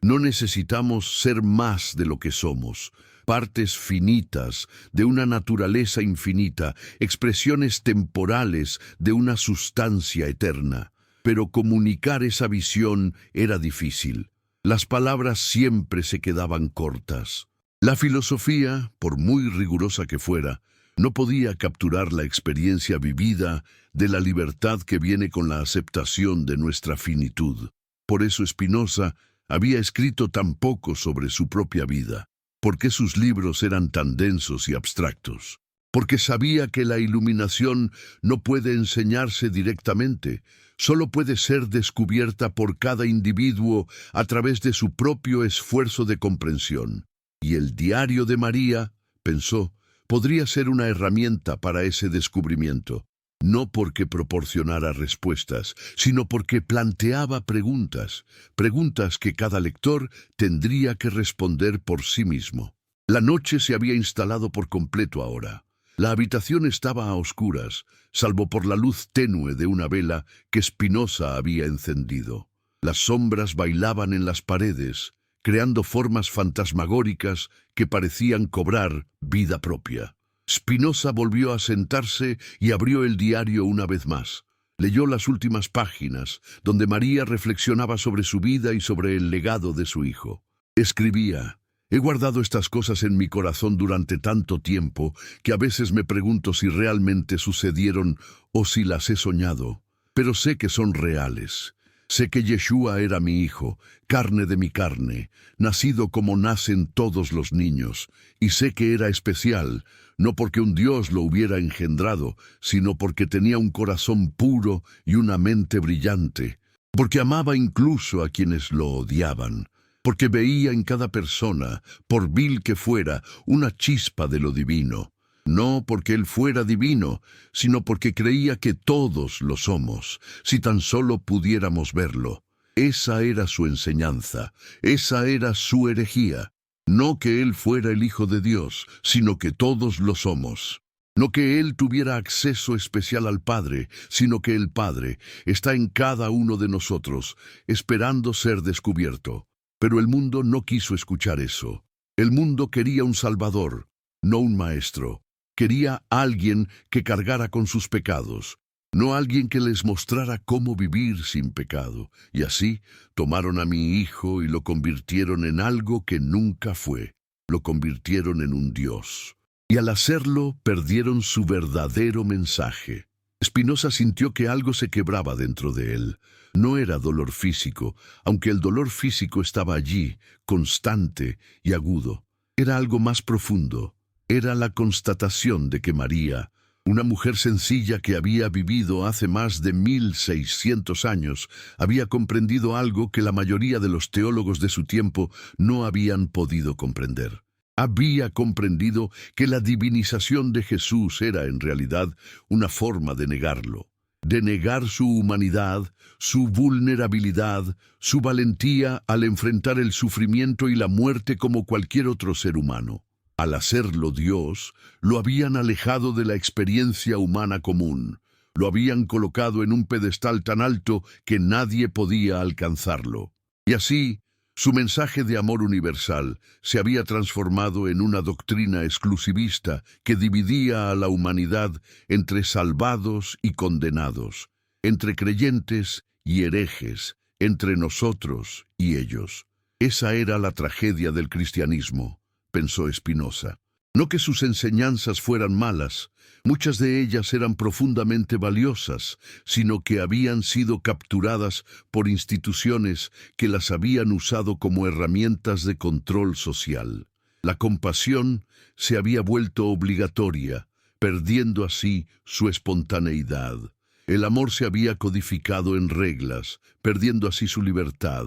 no necesitamos ser más de lo que somos, partes finitas de una naturaleza infinita, expresiones temporales de una sustancia eterna. Pero comunicar esa visión era difícil. Las palabras siempre se quedaban cortas. La filosofía, por muy rigurosa que fuera, no podía capturar la experiencia vivida de la libertad que viene con la aceptación de nuestra finitud. Por eso Spinoza había escrito tan poco sobre su propia vida. ¿Por qué sus libros eran tan densos y abstractos? porque sabía que la iluminación no puede enseñarse directamente, solo puede ser descubierta por cada individuo a través de su propio esfuerzo de comprensión. Y el diario de María, pensó, podría ser una herramienta para ese descubrimiento, no porque proporcionara respuestas, sino porque planteaba preguntas, preguntas que cada lector tendría que responder por sí mismo. La noche se había instalado por completo ahora. La habitación estaba a oscuras, salvo por la luz tenue de una vela que Spinoza había encendido. Las sombras bailaban en las paredes, creando formas fantasmagóricas que parecían cobrar vida propia. Spinoza volvió a sentarse y abrió el diario una vez más. Leyó las últimas páginas, donde María reflexionaba sobre su vida y sobre el legado de su hijo. Escribía: he guardado estas cosas en mi corazón durante tanto tiempo que a veces me pregunto si realmente sucedieron o si las he soñado, pero sé que son reales. Sé que Yeshua era mi hijo, carne de mi carne, nacido como nacen todos los niños, y sé que era especial, no porque un Dios lo hubiera engendrado, sino porque tenía un corazón puro y una mente brillante, porque amaba incluso a quienes lo odiaban, porque veía en cada persona, por vil que fuera, una chispa de lo divino. No porque él fuera divino, sino porque creía que todos lo somos, si tan solo pudiéramos verlo. Esa era su enseñanza, esa era su herejía. No que él fuera el Hijo de Dios, sino que todos lo somos. No que él tuviera acceso especial al Padre, sino que el Padre está en cada uno de nosotros, esperando ser descubierto. Pero el mundo no quiso escuchar eso. El mundo quería un Salvador, no un maestro. Quería alguien que cargara con sus pecados, no alguien que les mostrara cómo vivir sin pecado. Y así tomaron a mi hijo y lo convirtieron en algo que nunca fue. Lo convirtieron en un Dios. Y al hacerlo, perdieron su verdadero mensaje. Spinoza sintió que algo se quebraba dentro de él. No era dolor físico, aunque el dolor físico estaba allí, constante y agudo. Era algo más profundo. Era la constatación de que María, una mujer sencilla que había vivido hace más de 1600 años, había comprendido algo que la mayoría de los teólogos de su tiempo no habían podido comprender. Había comprendido que la divinización de Jesús era en realidad una forma de negarlo, de negar su humanidad, su vulnerabilidad, su valentía al enfrentar el sufrimiento y la muerte como cualquier otro ser humano. Al hacerlo Dios, lo habían alejado de la experiencia humana común, lo habían colocado en un pedestal tan alto que nadie podía alcanzarlo. Y así, su mensaje de amor universal se había transformado en una doctrina exclusivista que dividía a la humanidad entre salvados y condenados, entre creyentes y herejes, entre nosotros y ellos. Esa era la tragedia del cristianismo, pensó Spinoza. No que sus enseñanzas fueran malas, muchas de ellas eran profundamente valiosas, sino que habían sido capturadas por instituciones que las habían usado como herramientas de control social. La compasión se había vuelto obligatoria, perdiendo así su espontaneidad. El amor se había codificado en reglas, perdiendo así su libertad.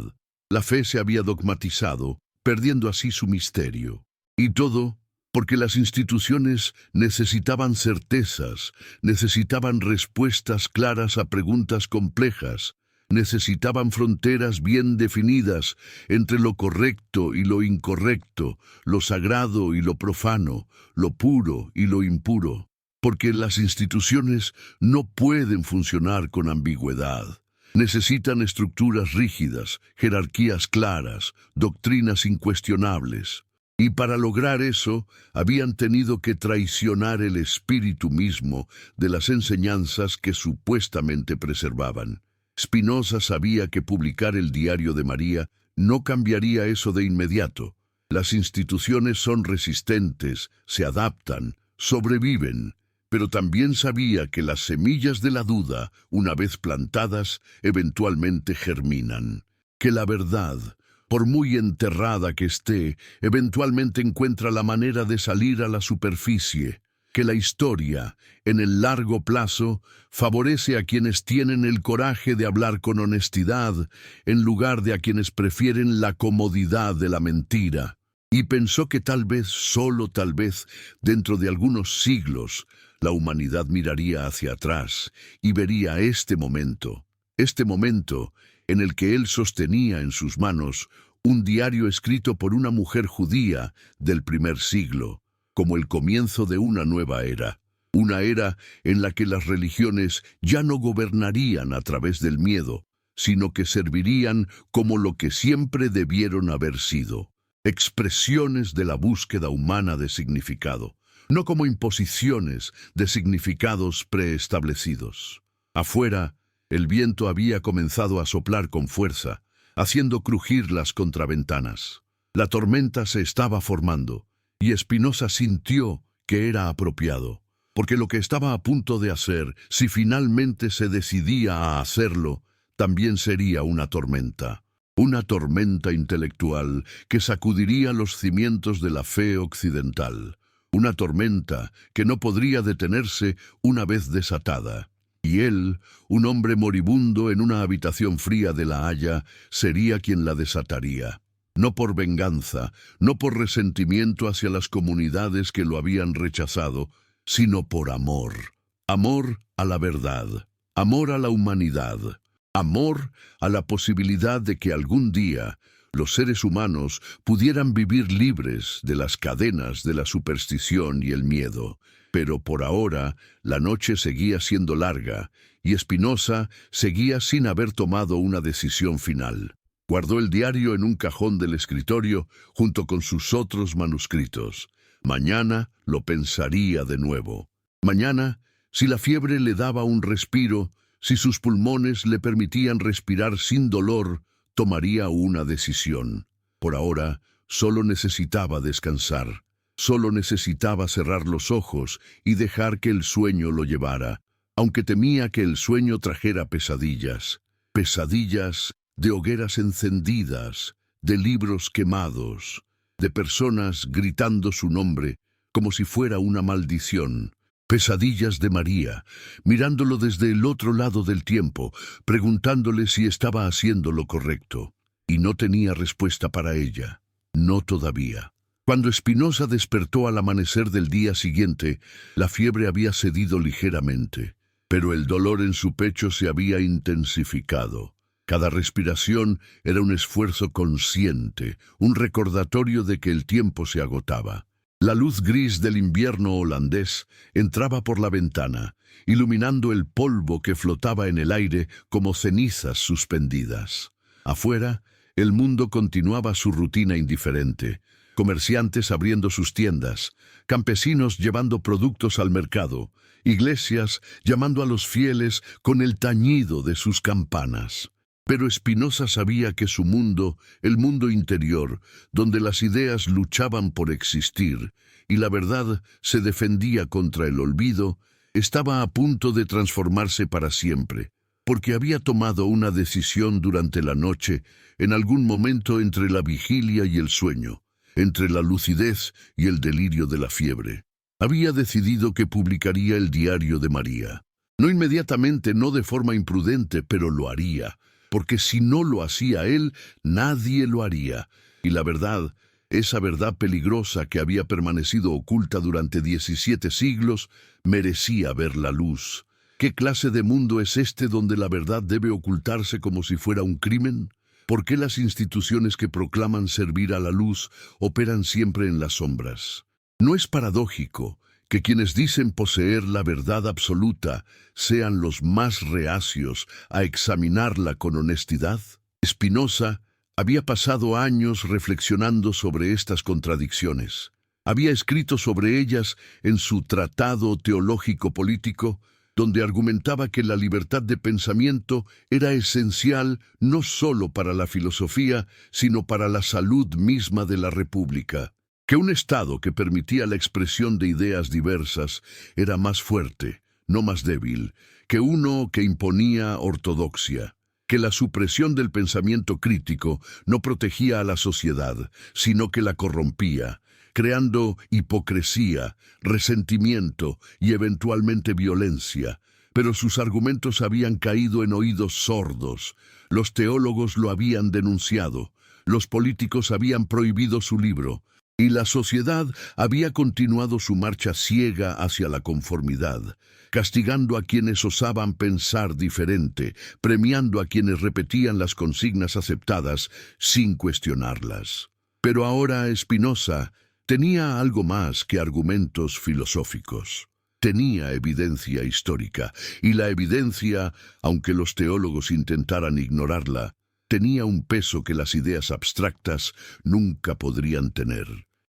La fe se había dogmatizado, perdiendo así su misterio. Y todo porque las instituciones necesitaban certezas, necesitaban respuestas claras a preguntas complejas, necesitaban fronteras bien definidas entre lo correcto y lo incorrecto, lo sagrado y lo profano, lo puro y lo impuro, porque las instituciones no pueden funcionar con ambigüedad. Necesitan estructuras rígidas, jerarquías claras, doctrinas incuestionables. Y para lograr eso, habían tenido que traicionar el espíritu mismo de las enseñanzas que supuestamente preservaban. Spinoza sabía que publicar el Diario de María no cambiaría eso de inmediato. Las instituciones son resistentes, se adaptan, sobreviven, pero también sabía que las semillas de la duda, una vez plantadas, eventualmente germinan. Que la verdad, por muy enterrada que esté, eventualmente encuentra la manera de salir a la superficie. que la historia, en el largo plazo, favorece a quienes tienen el coraje de hablar con honestidad, en lugar de a quienes prefieren la comodidad de la mentira. Y pensó que tal vez, solo tal vez, dentro de algunos siglos, la humanidad miraría hacia atrás y vería este momento en el que él sostenía en sus manos un diario escrito por una mujer judía del primer siglo, como el comienzo de una nueva era, una era en la que las religiones ya no gobernarían a través del miedo, sino que servirían como lo que siempre debieron haber sido, expresiones de la búsqueda humana de significado, no como imposiciones de significados preestablecidos. Afuera, el viento había comenzado a soplar con fuerza, haciendo crujir las contraventanas. La tormenta se estaba formando, y Spinoza sintió que era apropiado, porque lo que estaba a punto de hacer, si finalmente se decidía a hacerlo, también sería una tormenta intelectual que sacudiría los cimientos de la fe occidental, una tormenta que no podría detenerse una vez desatada. Y él, un hombre moribundo en una habitación fría de La Haya, sería quien la desataría. No por venganza, no por resentimiento hacia las comunidades que lo habían rechazado, sino por amor. Amor a la verdad, amor a la humanidad, amor a la posibilidad de que algún día los seres humanos pudieran vivir libres de las cadenas de la superstición y el miedo. Pero por ahora, la noche seguía siendo larga, y Spinoza seguía sin haber tomado una decisión final. Guardó el diario en un cajón del escritorio, junto con sus otros manuscritos. Mañana lo pensaría de nuevo. Mañana, si la fiebre le daba un respiro, si sus pulmones le permitían respirar sin dolor, tomaría una decisión. Por ahora, solo necesitaba descansar. Solo necesitaba cerrar los ojos y dejar que el sueño lo llevara, aunque temía que el sueño trajera pesadillas. Pesadillas de hogueras encendidas, de libros quemados, de personas gritando su nombre como si fuera una maldición. Pesadillas de María, mirándolo desde el otro lado del tiempo, preguntándole si estaba haciendo lo correcto. Y no tenía respuesta para ella. No todavía. Cuando Spinoza despertó al amanecer del día siguiente, la fiebre había cedido ligeramente, pero el dolor en su pecho se había intensificado. Cada respiración era un esfuerzo consciente, un recordatorio de que el tiempo se agotaba. La luz gris del invierno holandés entraba por la ventana, iluminando el polvo que flotaba en el aire como cenizas suspendidas. Afuera, el mundo continuaba su rutina indiferente. Comerciantes abriendo sus tiendas, campesinos llevando productos al mercado, iglesias llamando a los fieles con el tañido de sus campanas. Pero Spinoza sabía que su mundo, el mundo interior, donde las ideas luchaban por existir y la verdad se defendía contra el olvido, estaba a punto de transformarse para siempre, porque había tomado una decisión durante la noche, en algún momento entre la vigilia y el sueño, entre la lucidez y el delirio de la fiebre. Había decidido que publicaría el diario de María. No inmediatamente, no de forma imprudente, pero lo haría, porque si no lo hacía él, nadie lo haría. Y la verdad, esa verdad peligrosa que había permanecido oculta durante 17 siglos, merecía ver la luz. ¿Qué clase de mundo es este donde la verdad debe ocultarse como si fuera un crimen? ¿Por qué las instituciones que proclaman servir a la luz operan siempre en las sombras? ¿No es paradójico que quienes dicen poseer la verdad absoluta sean los más reacios a examinarla con honestidad? Spinoza había pasado años reflexionando sobre estas contradicciones. Había escrito sobre ellas en su Tratado Teológico-Político, donde argumentaba que la libertad de pensamiento era esencial no solo para la filosofía, sino para la salud misma de la República, que un Estado que permitía la expresión de ideas diversas era más fuerte, no más débil, que uno que imponía ortodoxia, que la supresión del pensamiento crítico no protegía a la sociedad, sino que la corrompía, creando hipocresía, resentimiento y eventualmente violencia. Pero sus argumentos habían caído en oídos sordos. Los teólogos lo habían denunciado, los políticos habían prohibido su libro, y la sociedad había continuado su marcha ciega hacia la conformidad, castigando a quienes osaban pensar diferente, premiando a quienes repetían las consignas aceptadas sin cuestionarlas. Pero ahora Spinoza tenía algo más que argumentos filosóficos. Tenía evidencia histórica, y la evidencia, aunque los teólogos intentaran ignorarla, tenía un peso que las ideas abstractas nunca podrían tener.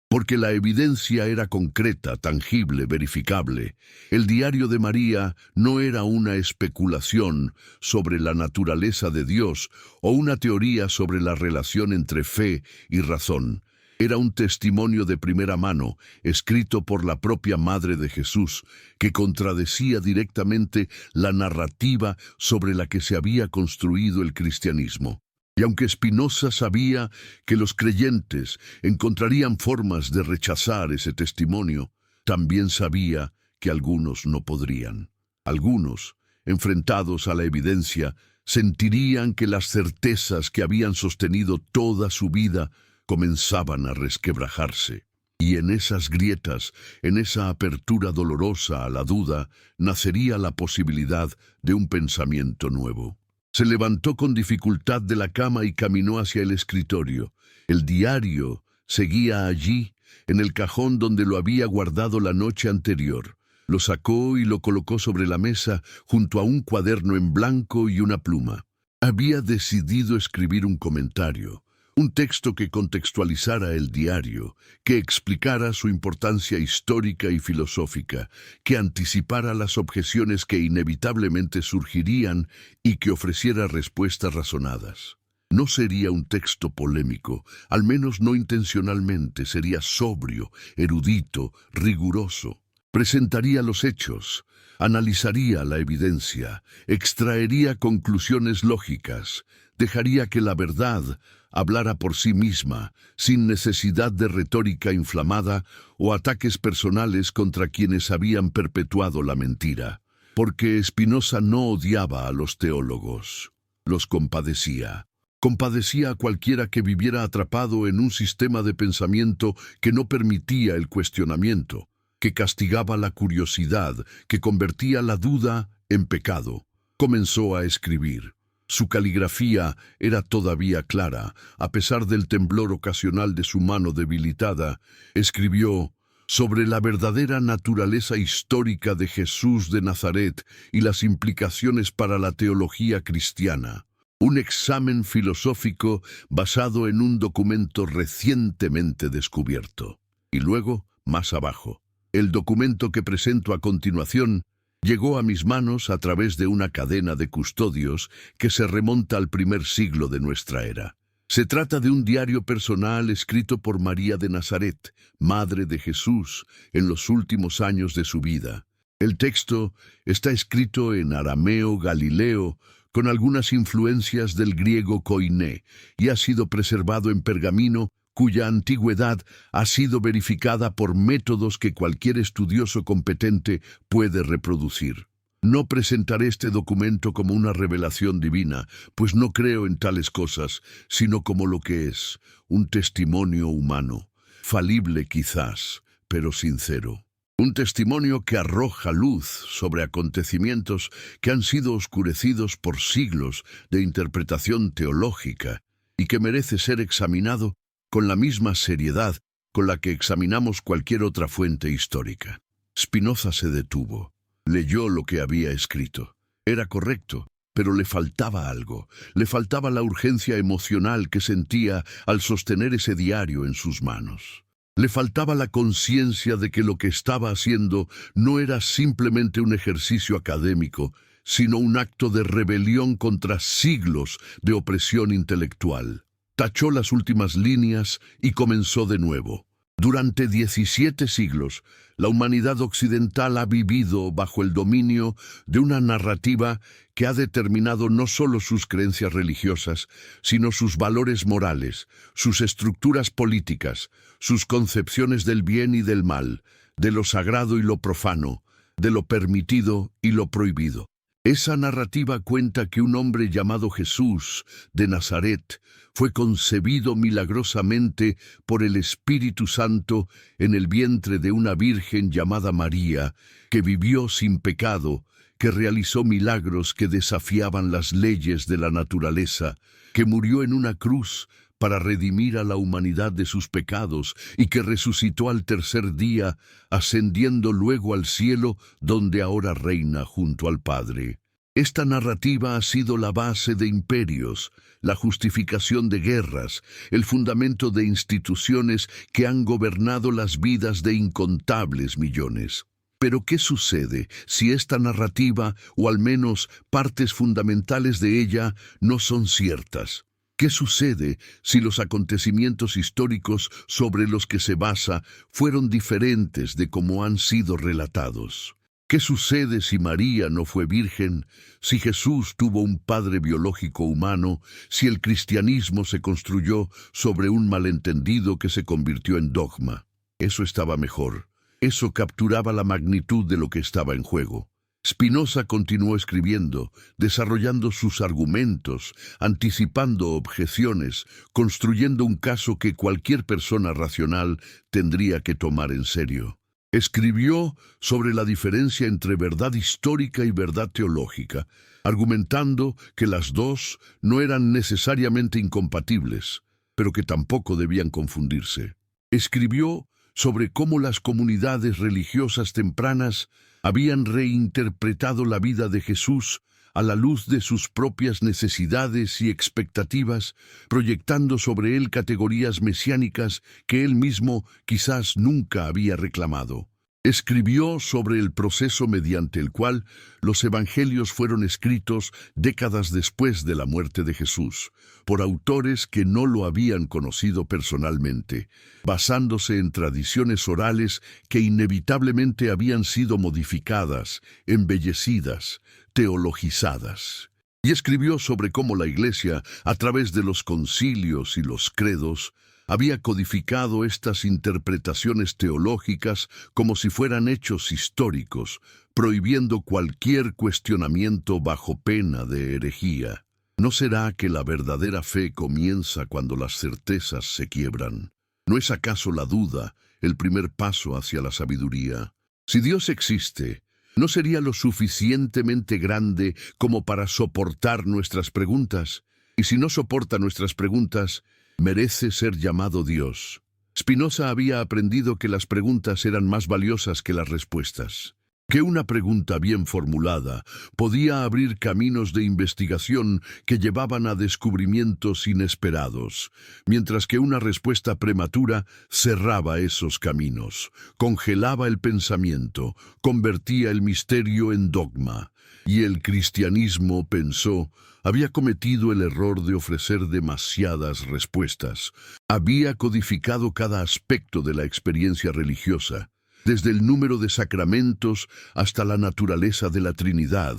Porque la evidencia era concreta, tangible, verificable. El diario de María no era una especulación sobre la naturaleza de Dios o una teoría sobre la relación entre fe y razón. Era un testimonio de primera mano, escrito por la propia Madre de Jesús, que contradecía directamente la narrativa sobre la que se había construido el cristianismo. Y aunque Spinoza sabía que los creyentes encontrarían formas de rechazar ese testimonio, también sabía que algunos no podrían. Algunos, enfrentados a la evidencia, sentirían que las certezas que habían sostenido toda su vida comenzaban a resquebrajarse. Y en esas grietas, en esa apertura dolorosa a la duda, nacería la posibilidad de un pensamiento nuevo. Se levantó con dificultad de la cama y caminó hacia el escritorio. El diario seguía allí, en el cajón donde lo había guardado la noche anterior. Lo sacó y lo colocó sobre la mesa, junto a un cuaderno en blanco y una pluma. Había decidido escribir un comentario, un texto que contextualizara el diario, que explicara su importancia histórica y filosófica, que anticipara las objeciones que inevitablemente surgirían y que ofreciera respuestas razonadas. No sería un texto polémico, al menos no intencionalmente, sería sobrio, erudito, riguroso. Presentaría los hechos, analizaría la evidencia, extraería conclusiones lógicas, dejaría que la verdad hablara por sí misma, sin necesidad de retórica inflamada o ataques personales contra quienes habían perpetuado la mentira. Porque Spinoza no odiaba a los teólogos, los compadecía. Compadecía a cualquiera que viviera atrapado en un sistema de pensamiento que no permitía el cuestionamiento, que castigaba la curiosidad, que convertía la duda en pecado. Comenzó a escribir. Su caligrafía era todavía clara, a pesar del temblor ocasional de su mano debilitada. Escribió sobre la verdadera naturaleza histórica de Jesús de Nazaret y las implicaciones para la teología cristiana. Un examen filosófico basado en un documento recientemente descubierto. Y luego, más abajo, el documento que presento a continuación llegó a mis manos a través de una cadena de custodios que se remonta al primer siglo de nuestra era. Se trata de un diario personal escrito por María de Nazaret, Madre de Jesús, en los últimos años de su vida. El texto está escrito en arameo galileo, con algunas influencias del griego koiné, y ha sido preservado en pergamino, cuya antigüedad ha sido verificada por métodos que cualquier estudioso competente puede reproducir. No presentaré este documento como una revelación divina, pues no creo en tales cosas, sino como lo que es, un testimonio humano, falible quizás, pero sincero. Un testimonio que arroja luz sobre acontecimientos que han sido oscurecidos por siglos de interpretación teológica y que merece ser examinado con la misma seriedad con la que examinamos cualquier otra fuente histórica. Spinoza se detuvo, leyó lo que había escrito. Era correcto, pero le faltaba algo. Le faltaba la urgencia emocional que sentía al sostener ese diario en sus manos. Le faltaba la conciencia de que lo que estaba haciendo no era simplemente un ejercicio académico, sino un acto de rebelión contra siglos de opresión intelectual. Tachó las últimas líneas y comenzó de nuevo. Durante 17 siglos, la humanidad occidental ha vivido bajo el dominio de una narrativa que ha determinado no solo sus creencias religiosas, sino sus valores morales, sus estructuras políticas, sus concepciones del bien y del mal, de lo sagrado y lo profano, de lo permitido y lo prohibido. Esa narrativa cuenta que un hombre llamado Jesús de Nazaret fue concebido milagrosamente por el Espíritu Santo en el vientre de una virgen llamada María, que vivió sin pecado, que realizó milagros que desafiaban las leyes de la naturaleza, que murió en una cruz para redimir a la humanidad de sus pecados y que resucitó al tercer día, ascendiendo luego al cielo, donde ahora reina junto al Padre. Esta narrativa ha sido la base de imperios, la justificación de guerras, el fundamento de instituciones que han gobernado las vidas de incontables millones. Pero ¿qué sucede si esta narrativa, o al menos partes fundamentales de ella, no son ciertas? ¿Qué sucede si los acontecimientos históricos sobre los que se basa fueron diferentes de cómo han sido relatados? ¿Qué sucede si María no fue virgen, si Jesús tuvo un padre biológico humano, si el cristianismo se construyó sobre un malentendido que se convirtió en dogma? Eso estaba mejor. Eso capturaba la magnitud de lo que estaba en juego. Spinoza continuó escribiendo, desarrollando sus argumentos, anticipando objeciones, construyendo un caso que cualquier persona racional tendría que tomar en serio. Escribió sobre la diferencia entre verdad histórica y verdad teológica, argumentando que las dos no eran necesariamente incompatibles, pero que tampoco debían confundirse. Escribió sobre cómo las comunidades religiosas tempranas habían reinterpretado la vida de Jesús a la luz de sus propias necesidades y expectativas, proyectando sobre él categorías mesiánicas que él mismo quizás nunca había reclamado. Escribió sobre el proceso mediante el cual los evangelios fueron escritos décadas después de la muerte de Jesús, por autores que no lo habían conocido personalmente, basándose en tradiciones orales que inevitablemente habían sido modificadas, embellecidas, teologizadas. Y escribió sobre cómo la Iglesia, a través de los concilios y los credos, había codificado estas interpretaciones teológicas como si fueran hechos históricos, prohibiendo cualquier cuestionamiento bajo pena de herejía. ¿No será que la verdadera fe comienza cuando las certezas se quiebran? ¿No es acaso la duda el primer paso hacia la sabiduría? Si Dios existe, ¿no sería lo suficientemente grande como para soportar nuestras preguntas? Y si no soporta nuestras preguntas, merece ser llamado Dios. Spinoza había aprendido que las preguntas eran más valiosas que las respuestas, que una pregunta bien formulada podía abrir caminos de investigación que llevaban a descubrimientos inesperados, mientras que una respuesta prematura cerraba esos caminos, congelaba el pensamiento, convertía el misterio en dogma. Y el cristianismo, pensó, había cometido el error de ofrecer demasiadas respuestas. Había codificado cada aspecto de la experiencia religiosa, desde el número de sacramentos hasta la naturaleza de la Trinidad,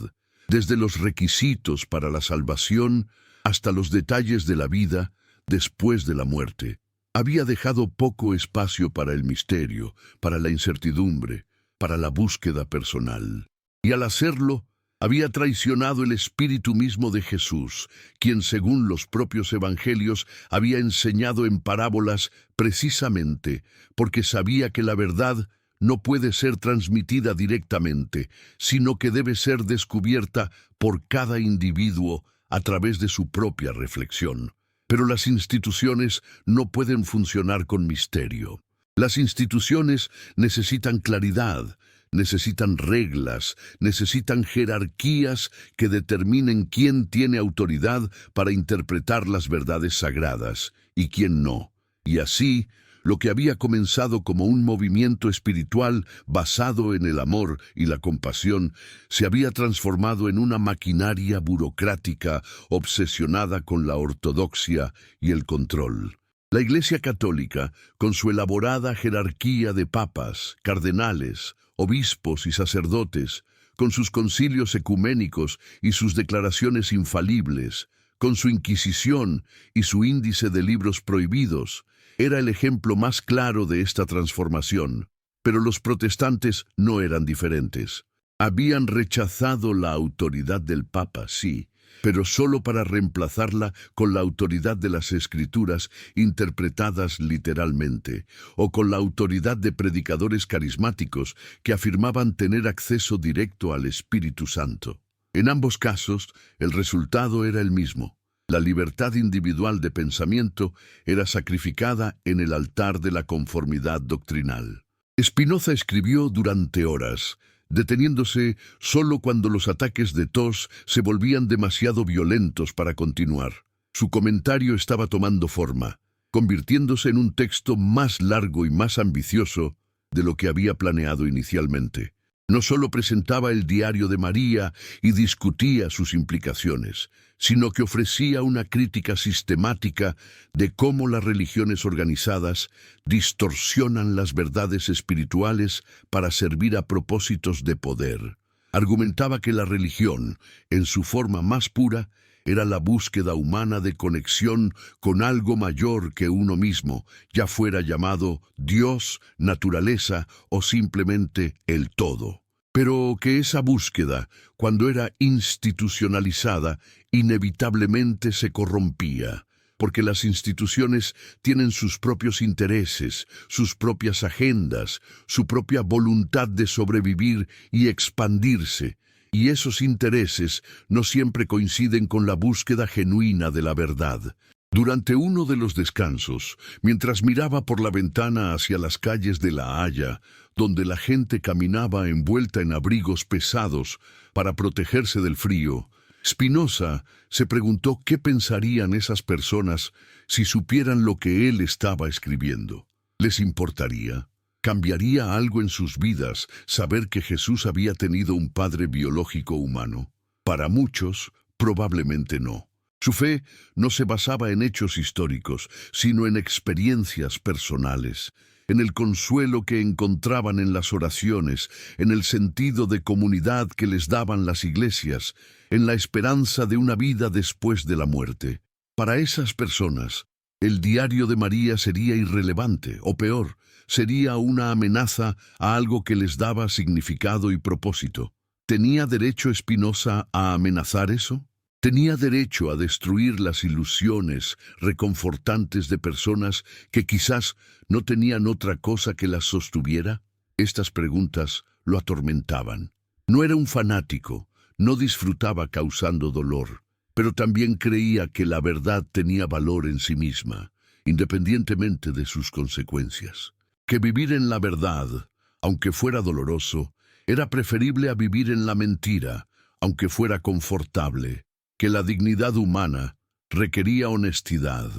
desde los requisitos para la salvación hasta los detalles de la vida después de la muerte. Había dejado poco espacio para el misterio, para la incertidumbre, para la búsqueda personal. Y al hacerlo, había traicionado el espíritu mismo de Jesús, quien, según los propios evangelios, había enseñado en parábolas precisamente porque sabía que la verdad no puede ser transmitida directamente, sino que debe ser descubierta por cada individuo a través de su propia reflexión. Pero las instituciones no pueden funcionar con misterio. Las instituciones necesitan claridad, necesitan reglas, necesitan jerarquías que determinen quién tiene autoridad para interpretar las verdades sagradas y quién no. Y así, lo que había comenzado como un movimiento espiritual basado en el amor y la compasión, se había transformado en una maquinaria burocrática obsesionada con la ortodoxia y el control. La Iglesia Católica, con su elaborada jerarquía de papas, cardenales, obispos y sacerdotes, con sus concilios ecuménicos y sus declaraciones infalibles, con su Inquisición y su índice de libros prohibidos, era el ejemplo más claro de esta transformación. Pero los protestantes no eran diferentes. Habían rechazado la autoridad del Papa, sí, pero solo para reemplazarla con la autoridad de las Escrituras interpretadas literalmente, o con la autoridad de predicadores carismáticos que afirmaban tener acceso directo al Espíritu Santo. En ambos casos, el resultado era el mismo. La libertad individual de pensamiento era sacrificada en el altar de la conformidad doctrinal. Spinoza escribió durante horas, deteniéndose solo cuando los ataques de tos se volvían demasiado violentos para continuar. Su comentario estaba tomando forma, convirtiéndose en un texto más largo y más ambicioso de lo que había planeado inicialmente. No solo presentaba el diario de María y discutía sus implicaciones, sino que ofrecía una crítica sistemática de cómo las religiones organizadas distorsionan las verdades espirituales para servir a propósitos de poder. Argumentaba que la religión, en su forma más pura, era la búsqueda humana de conexión con algo mayor que uno mismo, ya fuera llamado Dios, naturaleza o simplemente el todo. Pero que esa búsqueda, cuando era institucionalizada, inevitablemente se corrompía, porque las instituciones tienen sus propios intereses, sus propias agendas, su propia voluntad de sobrevivir y expandirse, y esos intereses no siempre coinciden con la búsqueda genuina de la verdad. Durante uno de los descansos, mientras miraba por la ventana hacia las calles de La Haya, donde la gente caminaba envuelta en abrigos pesados para protegerse del frío, Spinoza se preguntó qué pensarían esas personas si supieran lo que él estaba escribiendo. ¿Les importaría? ¿Cambiaría algo en sus vidas saber que Jesús había tenido un padre biológico humano? Para muchos, probablemente no. Su fe no se basaba en hechos históricos, sino en experiencias personales, en el consuelo que encontraban en las oraciones, en el sentido de comunidad que les daban las iglesias, en la esperanza de una vida después de la muerte. Para esas personas, el diario de María sería irrelevante, o peor, sería una amenaza a algo que les daba significado y propósito. ¿Tenía derecho Spinoza a amenazar eso? ¿Tenía derecho a destruir las ilusiones reconfortantes de personas que quizás no tenían otra cosa que las sostuviera? Estas preguntas lo atormentaban. No era un fanático, no disfrutaba causando dolor, pero también creía que la verdad tenía valor en sí misma, independientemente de sus consecuencias. Que vivir en la verdad, aunque fuera doloroso, era preferible a vivir en la mentira, aunque fuera confortable. Que la dignidad humana requería honestidad,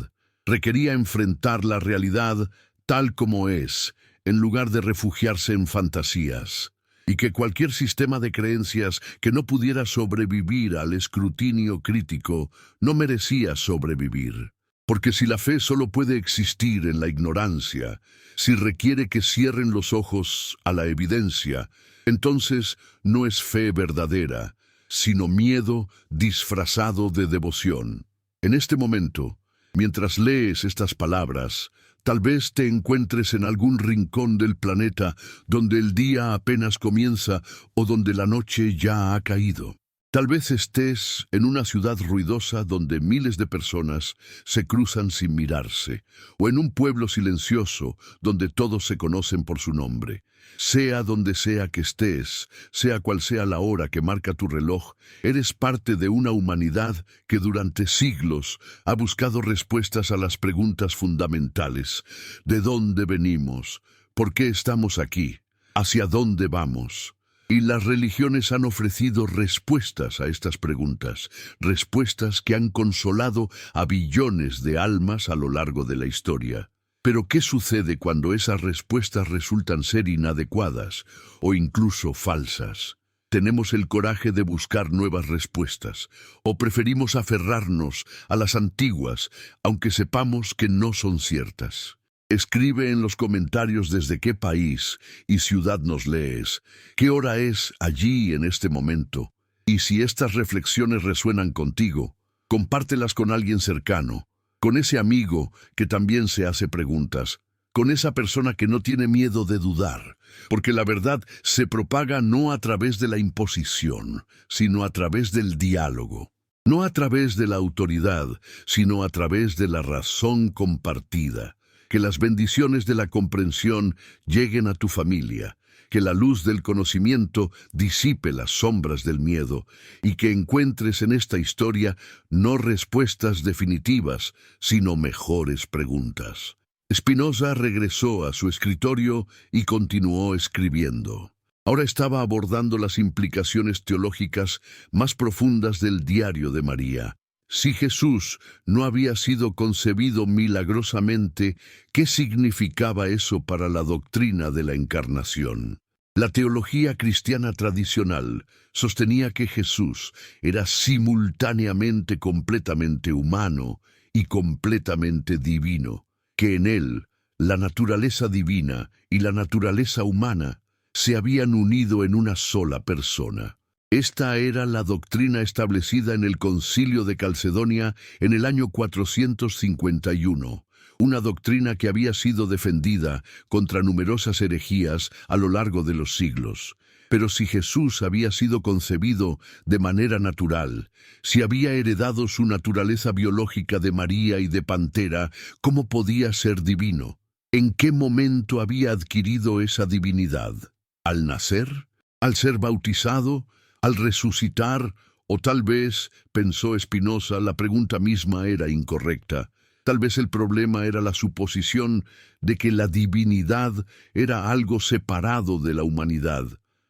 requería enfrentar la realidad tal como es, en lugar de refugiarse en fantasías, y que cualquier sistema de creencias que no pudiera sobrevivir al escrutinio crítico no merecía sobrevivir. Porque si la fe solo puede existir en la ignorancia, si requiere que cierren los ojos a la evidencia, entonces no es fe verdadera, sino miedo disfrazado de devoción. En este momento, mientras lees estas palabras, tal vez te encuentres en algún rincón del planeta donde el día apenas comienza o donde la noche ya ha caído. Tal vez estés en una ciudad ruidosa donde miles de personas se cruzan sin mirarse, o en un pueblo silencioso donde todos se conocen por su nombre. Sea donde sea que estés, sea cual sea la hora que marca tu reloj, eres parte de una humanidad que durante siglos ha buscado respuestas a las preguntas fundamentales. ¿De dónde venimos? ¿Por qué estamos aquí? ¿Hacia dónde vamos? Y las religiones han ofrecido respuestas a estas preguntas, respuestas que han consolado a billones de almas a lo largo de la historia. Pero ¿qué sucede cuando esas respuestas resultan ser inadecuadas o incluso falsas? tenemos el coraje de buscar nuevas respuestas, o preferimos aferrarnos a las antiguas, aunque sepamos que no son ciertas. Escribe en los comentarios desde qué país y ciudad nos lees, qué hora es allí en este momento, y si estas reflexiones resuenan contigo, compártelas con alguien cercano, con ese amigo que también se hace preguntas, con esa persona que no tiene miedo de dudar, porque la verdad se propaga no a través de la imposición, sino a través del diálogo, no a través de la autoridad, sino a través de la razón compartida. Que las bendiciones de la comprensión lleguen a tu familia, que la luz del conocimiento disipe las sombras del miedo y que encuentres en esta historia no respuestas definitivas, sino mejores preguntas. Spinoza regresó a su escritorio y continuó escribiendo. Ahora estaba abordando las implicaciones teológicas más profundas del Diario de María. Si Jesús no había sido concebido milagrosamente, ¿qué significaba eso para la doctrina de la encarnación? La teología cristiana tradicional sostenía que Jesús era simultáneamente completamente humano y completamente divino, que en él la naturaleza divina y la naturaleza humana se habían unido en una sola persona. Esta era la doctrina establecida en el Concilio de Calcedonia en el año 451, una doctrina que había sido defendida contra numerosas herejías a lo largo de los siglos. Pero si Jesús había sido concebido de manera natural, si había heredado su naturaleza biológica de María y de Pantera, ¿cómo podía ser divino? ¿En qué momento había adquirido esa divinidad? ¿Al nacer? ¿Al ser bautizado? ¿Al resucitar? O tal vez, pensó Spinoza, la pregunta misma era incorrecta. Tal vez el problema era la suposición de que la divinidad era algo separado de la humanidad,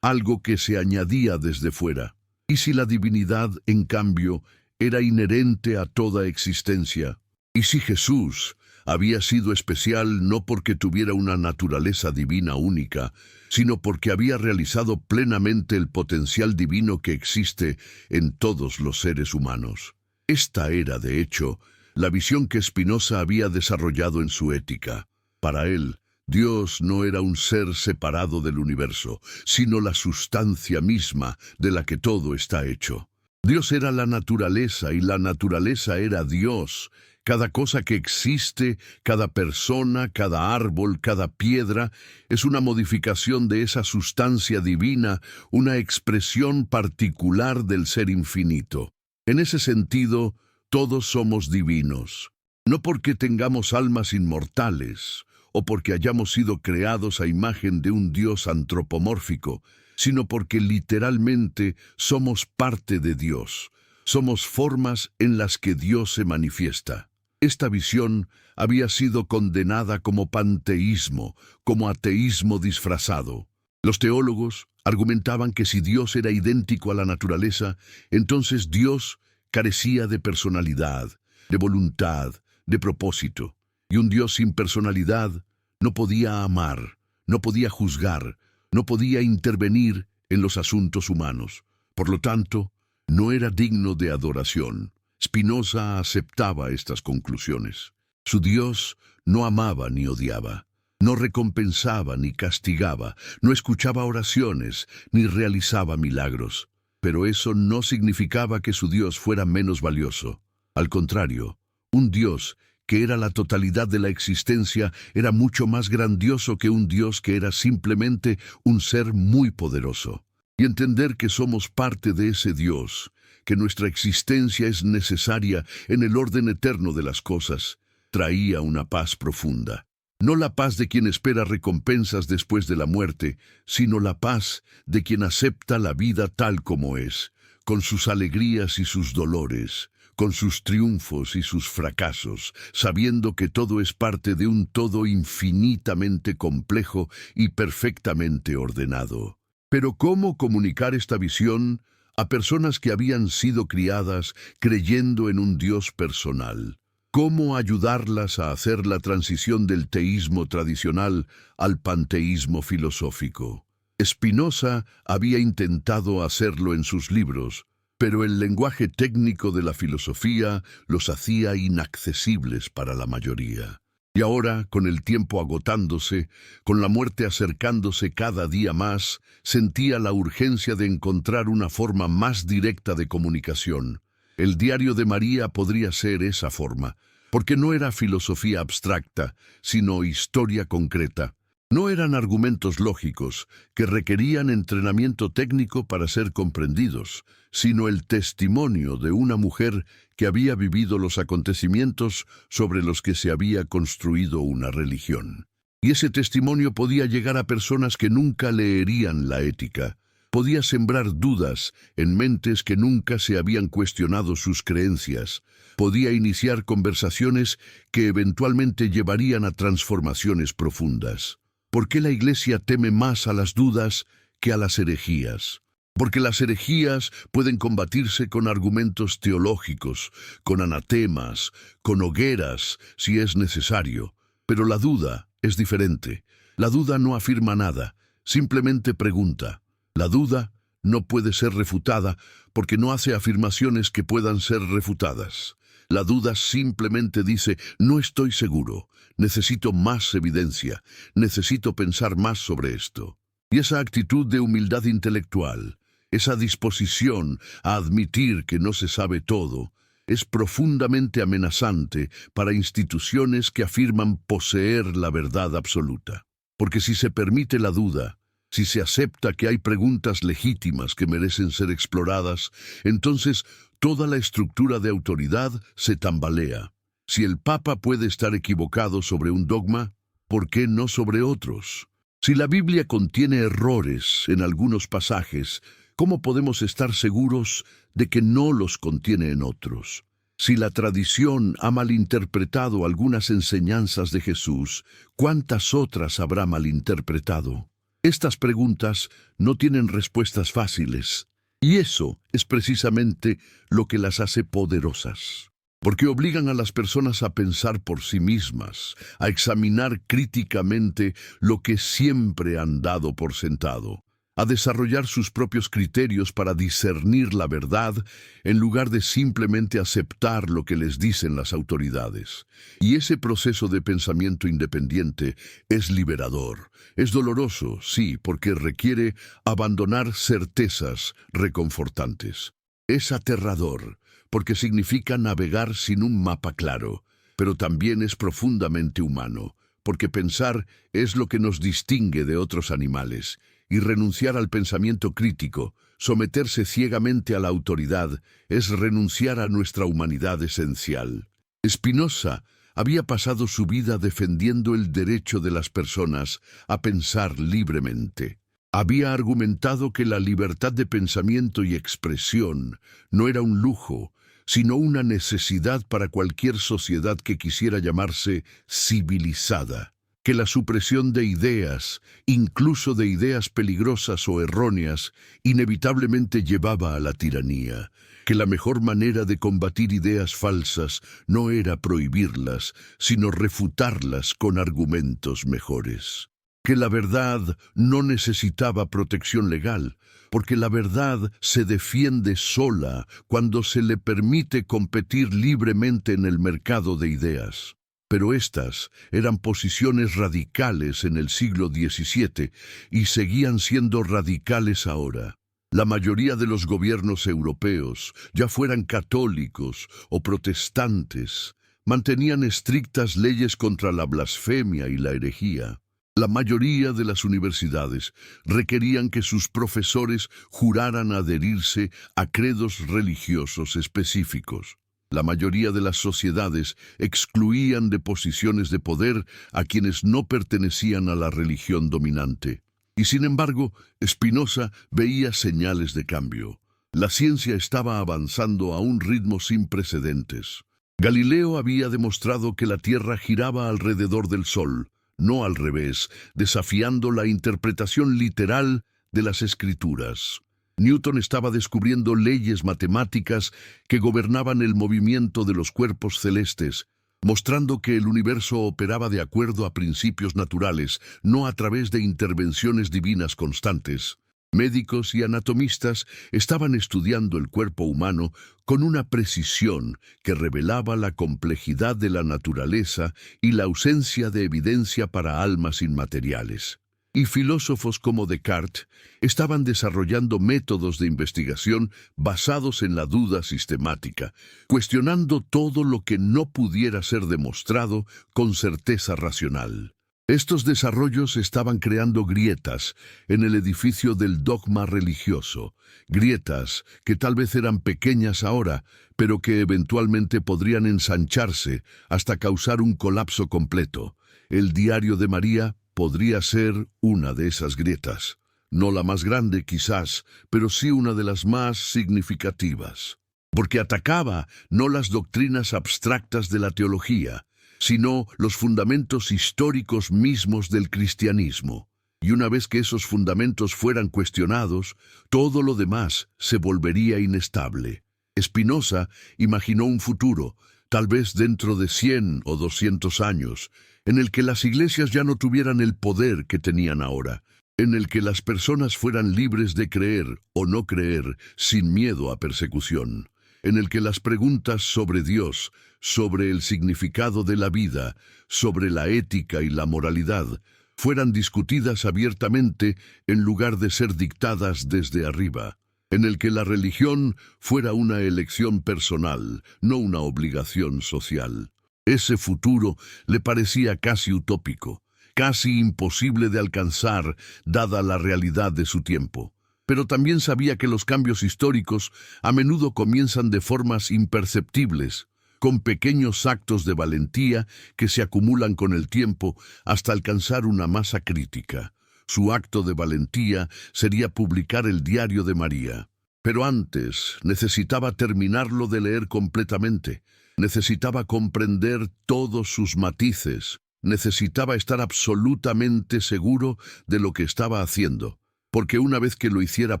algo que se añadía desde fuera. ¿Y si la divinidad, en cambio, era inherente a toda existencia? ¿Y si Jesús había sido especial no porque tuviera una naturaleza divina única, sino porque había realizado plenamente el potencial divino que existe en todos los seres humanos? Esta era, de hecho, la visión que Spinoza había desarrollado en su Ética. Para él, Dios no era un ser separado del universo, sino la sustancia misma de la que todo está hecho. Dios era la naturaleza y la naturaleza era Dios. Cada cosa que existe, cada persona, cada árbol, cada piedra, es una modificación de esa sustancia divina, una expresión particular del ser infinito. En ese sentido, todos somos divinos, no porque tengamos almas inmortales, o porque hayamos sido creados a imagen de un Dios antropomórfico, sino porque literalmente somos parte de Dios. Somos formas en las que Dios se manifiesta. Esta visión había sido condenada como panteísmo, como ateísmo disfrazado. Los teólogos argumentaban que si Dios era idéntico a la naturaleza, entonces Dios carecía de personalidad, de voluntad, de propósito. Y un Dios sin personalidad no podía amar, no podía juzgar, no podía intervenir en los asuntos humanos. Por lo tanto, no era digno de adoración. Spinoza aceptaba estas conclusiones. Su Dios no amaba ni odiaba, no recompensaba ni castigaba, no escuchaba oraciones ni realizaba milagros. Pero eso no significaba que su Dios fuera menos valioso. Al contrario, un Dios que era la totalidad de la existencia era mucho más grandioso que un Dios que era simplemente un ser muy poderoso. Y entender que somos parte de ese Dios, que nuestra existencia es necesaria en el orden eterno de las cosas, traía una paz profunda. No la paz de quien espera recompensas después de la muerte, sino la paz de quien acepta la vida tal como es, con sus alegrías y sus dolores, con sus triunfos y sus fracasos, sabiendo que todo es parte de un todo infinitamente complejo y perfectamente ordenado. Pero ¿cómo comunicar esta visión a personas que habían sido criadas creyendo en un Dios personal? ¿Cómo ayudarlas a hacer la transición del teísmo tradicional al panteísmo filosófico? Spinoza había intentado hacerlo en sus libros, pero el lenguaje técnico de la filosofía los hacía inaccesibles para la mayoría. Y ahora, con el tiempo agotándose, con la muerte acercándose cada día más, sentía la urgencia de encontrar una forma más directa de comunicación. El diario de María podría ser esa forma, porque no era filosofía abstracta, sino historia concreta. No eran argumentos lógicos, que requerían entrenamiento técnico para ser comprendidos, sino el testimonio de una mujer que había vivido los acontecimientos sobre los que se había construido una religión. Y ese testimonio podía llegar a personas que nunca leerían la ética. Podía sembrar dudas en mentes que nunca se habían cuestionado sus creencias. Podía iniciar conversaciones que eventualmente llevarían a transformaciones profundas. ¿Por qué la Iglesia teme más a las dudas que a las herejías? Porque las herejías pueden combatirse con argumentos teológicos, con anatemas, con hogueras, si es necesario. Pero la duda es diferente. La duda no afirma nada, simplemente pregunta. La duda no puede ser refutada porque no hace afirmaciones que puedan ser refutadas. La duda simplemente dice, no estoy seguro, necesito más evidencia, necesito pensar más sobre esto. Y esa actitud de humildad intelectual, esa disposición a admitir que no se sabe todo, es profundamente amenazante para instituciones que afirman poseer la verdad absoluta. Porque si se permite la duda, si se acepta que hay preguntas legítimas que merecen ser exploradas, entonces toda la estructura de autoridad se tambalea. Si el Papa puede estar equivocado sobre un dogma, ¿por qué no sobre otros? Si la Biblia contiene errores en algunos pasajes, ¿cómo podemos estar seguros de que no los contiene en otros? Si la tradición ha malinterpretado algunas enseñanzas de Jesús, ¿cuántas otras habrá malinterpretado? Estas preguntas no tienen respuestas fáciles, y eso es precisamente lo que las hace poderosas, porque obligan a las personas a pensar por sí mismas, a examinar críticamente lo que siempre han dado por sentado, a desarrollar sus propios criterios para discernir la verdad en lugar de simplemente aceptar lo que les dicen las autoridades. Y ese proceso de pensamiento independiente es liberador. Es doloroso, sí, porque requiere abandonar certezas reconfortantes. Es aterrador, porque significa navegar sin un mapa claro, pero también es profundamente humano, porque pensar es lo que nos distingue de otros animales, y renunciar al pensamiento crítico, someterse ciegamente a la autoridad, es renunciar a nuestra humanidad esencial. Spinoza había pasado su vida defendiendo el derecho de las personas a pensar libremente. Había argumentado que la libertad de pensamiento y expresión no era un lujo, sino una necesidad para cualquier sociedad que quisiera llamarse civilizada. Que la supresión de ideas, incluso de ideas peligrosas o erróneas, inevitablemente llevaba a la tiranía, que la mejor manera de combatir ideas falsas no era prohibirlas, sino refutarlas con argumentos mejores. Que la verdad no necesitaba protección legal, porque la verdad se defiende sola cuando se le permite competir libremente en el mercado de ideas. Pero estas eran posiciones radicales en el siglo XVII y seguían siendo radicales ahora. La mayoría de los gobiernos europeos, ya fueran católicos o protestantes, mantenían estrictas leyes contra la blasfemia y la herejía. La mayoría de las universidades requerían que sus profesores juraran adherirse a credos religiosos específicos. La mayoría de las sociedades excluían de posiciones de poder a quienes no pertenecían a la religión dominante. Y sin embargo, Spinoza veía señales de cambio. La ciencia estaba avanzando a un ritmo sin precedentes. Galileo había demostrado que la Tierra giraba alrededor del Sol, no al revés, desafiando la interpretación literal de las Escrituras. Newton estaba descubriendo leyes matemáticas que gobernaban el movimiento de los cuerpos celestes, mostrando que el universo operaba de acuerdo a principios naturales, no a través de intervenciones divinas constantes. Médicos y anatomistas estaban estudiando el cuerpo humano con una precisión que revelaba la complejidad de la naturaleza y la ausencia de evidencia para almas inmateriales. Y filósofos como Descartes estaban desarrollando métodos de investigación basados en la duda sistemática, cuestionando todo lo que no pudiera ser demostrado con certeza racional. Estos desarrollos estaban creando grietas en el edificio del dogma religioso, grietas que tal vez eran pequeñas ahora, pero que eventualmente podrían ensancharse hasta causar un colapso completo. El Diario de María podría ser una de esas grietas. No la más grande quizás, pero sí una de las más significativas. Porque atacaba no las doctrinas abstractas de la teología, sino los fundamentos históricos mismos del cristianismo. Y una vez que esos fundamentos fueran cuestionados, todo lo demás se volvería inestable. Spinoza imaginó un futuro, tal vez dentro de 100 o 200 años, en el que las iglesias ya no tuvieran el poder que tenían ahora, en el que las personas fueran libres de creer o no creer sin miedo a persecución, en el que las preguntas sobre Dios, sobre el significado de la vida, sobre la ética y la moralidad, fueran discutidas abiertamente en lugar de ser dictadas desde arriba, en el que la religión fuera una elección personal, no una obligación social. Ese futuro le parecía casi utópico, casi imposible de alcanzar, dada la realidad de su tiempo. Pero también sabía que los cambios históricos a menudo comienzan de formas imperceptibles, con pequeños actos de valentía que se acumulan con el tiempo hasta alcanzar una masa crítica. Su acto de valentía sería publicar el Diario de María. Pero antes necesitaba terminarlo de leer completamente. Necesitaba comprender todos sus matices. Necesitaba estar absolutamente seguro de lo que estaba haciendo, porque una vez que lo hiciera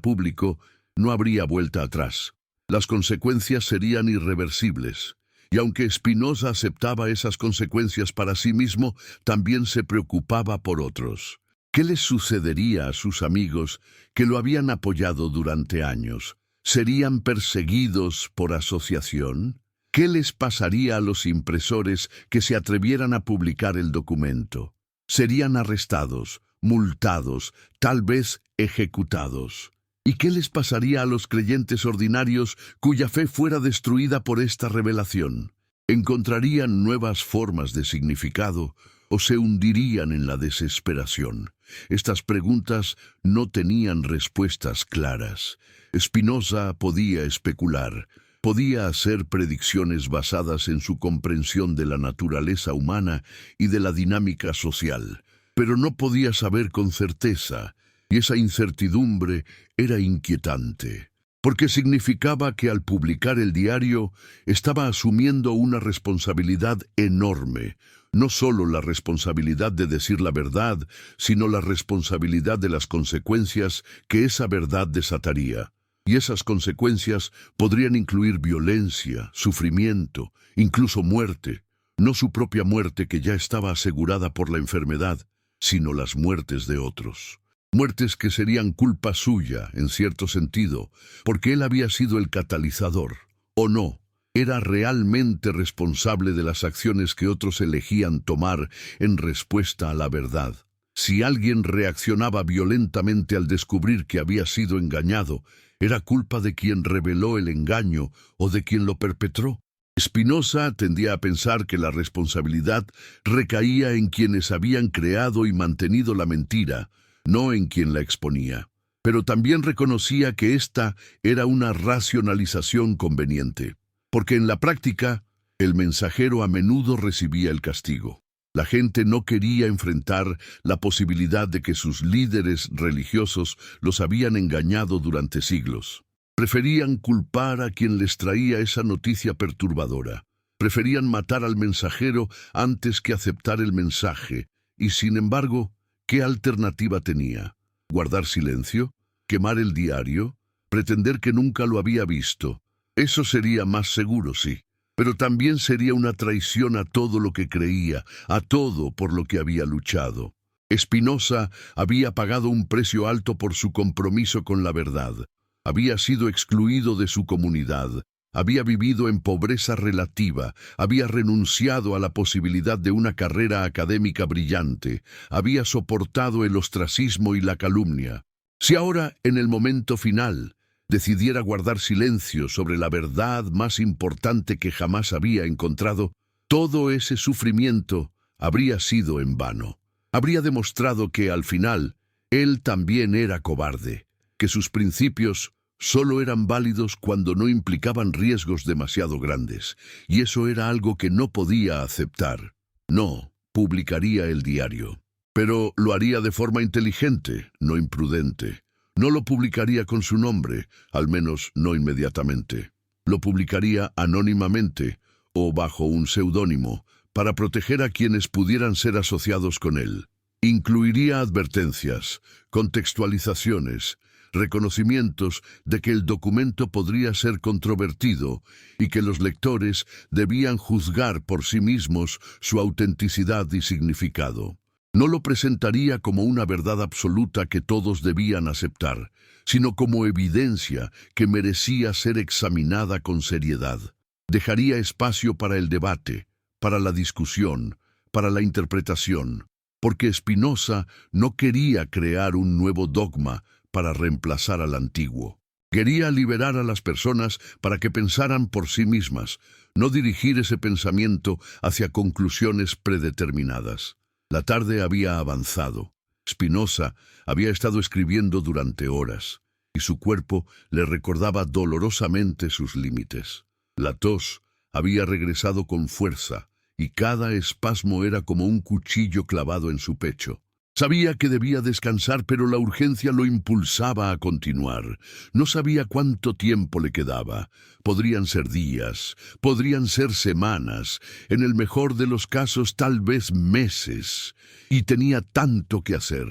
público, no habría vuelta atrás. Las consecuencias serían irreversibles. Y aunque Spinoza aceptaba esas consecuencias para sí mismo, también se preocupaba por otros. ¿Qué les sucedería a sus amigos que lo habían apoyado durante años? ¿Serían perseguidos por asociación? ¿Qué les pasaría a los impresores que se atrevieran a publicar el documento? Serían arrestados, multados, tal vez ejecutados. ¿Y qué les pasaría a los creyentes ordinarios cuya fe fuera destruida por esta revelación? ¿Encontrarían nuevas formas de significado o se hundirían en la desesperación? Estas preguntas no tenían respuestas claras. Spinoza podía especular, podía hacer predicciones basadas en su comprensión de la naturaleza humana y de la dinámica social, pero no podía saber con certeza, y esa incertidumbre era inquietante, porque significaba que al publicar el diario estaba asumiendo una responsabilidad enorme, no solo la responsabilidad de decir la verdad, sino la responsabilidad de las consecuencias que esa verdad desataría. Y esas consecuencias podrían incluir violencia, sufrimiento, incluso muerte, no su propia muerte que ya estaba asegurada por la enfermedad, sino las muertes de otros. Muertes que serían culpa suya, en cierto sentido, porque él había sido el catalizador, o no, era realmente responsable de las acciones que otros elegían tomar en respuesta a la verdad. Si alguien reaccionaba violentamente al descubrir que había sido engañado, ¿era culpa de quien reveló el engaño o de quien lo perpetró? Spinoza tendía a pensar que la responsabilidad recaía en quienes habían creado y mantenido la mentira, no en quien la exponía. Pero también reconocía que esta era una racionalización conveniente, porque en la práctica, el mensajero a menudo recibía el castigo. La gente no quería enfrentar la posibilidad de que sus líderes religiosos los habían engañado durante siglos. Preferían culpar a quien les traía esa noticia perturbadora. Preferían matar al mensajero antes que aceptar el mensaje. Y sin embargo, ¿qué alternativa tenía? ¿Guardar silencio? ¿Quemar el diario? ¿Pretender que nunca lo había visto? Eso sería más seguro, sí. pero también sería una traición a todo lo que creía, a todo por lo que había luchado. Spinoza había pagado un precio alto por su compromiso con la verdad. Había sido excluido de su comunidad, había vivido en pobreza relativa, había renunciado a la posibilidad de una carrera académica brillante, había soportado el ostracismo y la calumnia. Si ahora, en el momento final, decidiera guardar silencio sobre la verdad más importante que jamás había encontrado, todo ese sufrimiento habría sido en vano. Habría demostrado que, al final, él también era cobarde, que sus principios solo eran válidos cuando no implicaban riesgos demasiado grandes, y eso era algo que no podía aceptar. No, publicaría el diario. Pero lo haría de forma inteligente, no imprudente. No lo publicaría con su nombre, al menos no inmediatamente. Lo publicaría anónimamente o bajo un seudónimo, para proteger a quienes pudieran ser asociados con él. Incluiría advertencias, contextualizaciones, reconocimientos de que el documento podría ser controvertido y que los lectores debían juzgar por sí mismos su autenticidad y significado. No lo presentaría como una verdad absoluta que todos debían aceptar, sino como evidencia que merecía ser examinada con seriedad. Dejaría espacio para el debate, para la discusión, para la interpretación, porque Spinoza no quería crear un nuevo dogma para reemplazar al antiguo. Quería liberar a las personas para que pensaran por sí mismas, no dirigir ese pensamiento hacia conclusiones predeterminadas. La tarde había avanzado. Spinoza había estado escribiendo durante horas, y su cuerpo le recordaba dolorosamente sus límites. La tos había regresado con fuerza, y cada espasmo era como un cuchillo clavado en su pecho. Sabía que debía descansar, pero la urgencia lo impulsaba a continuar. No sabía cuánto tiempo le quedaba. Podrían ser días, podrían ser semanas, en el mejor de los casos tal vez meses. Y tenía tanto que hacer.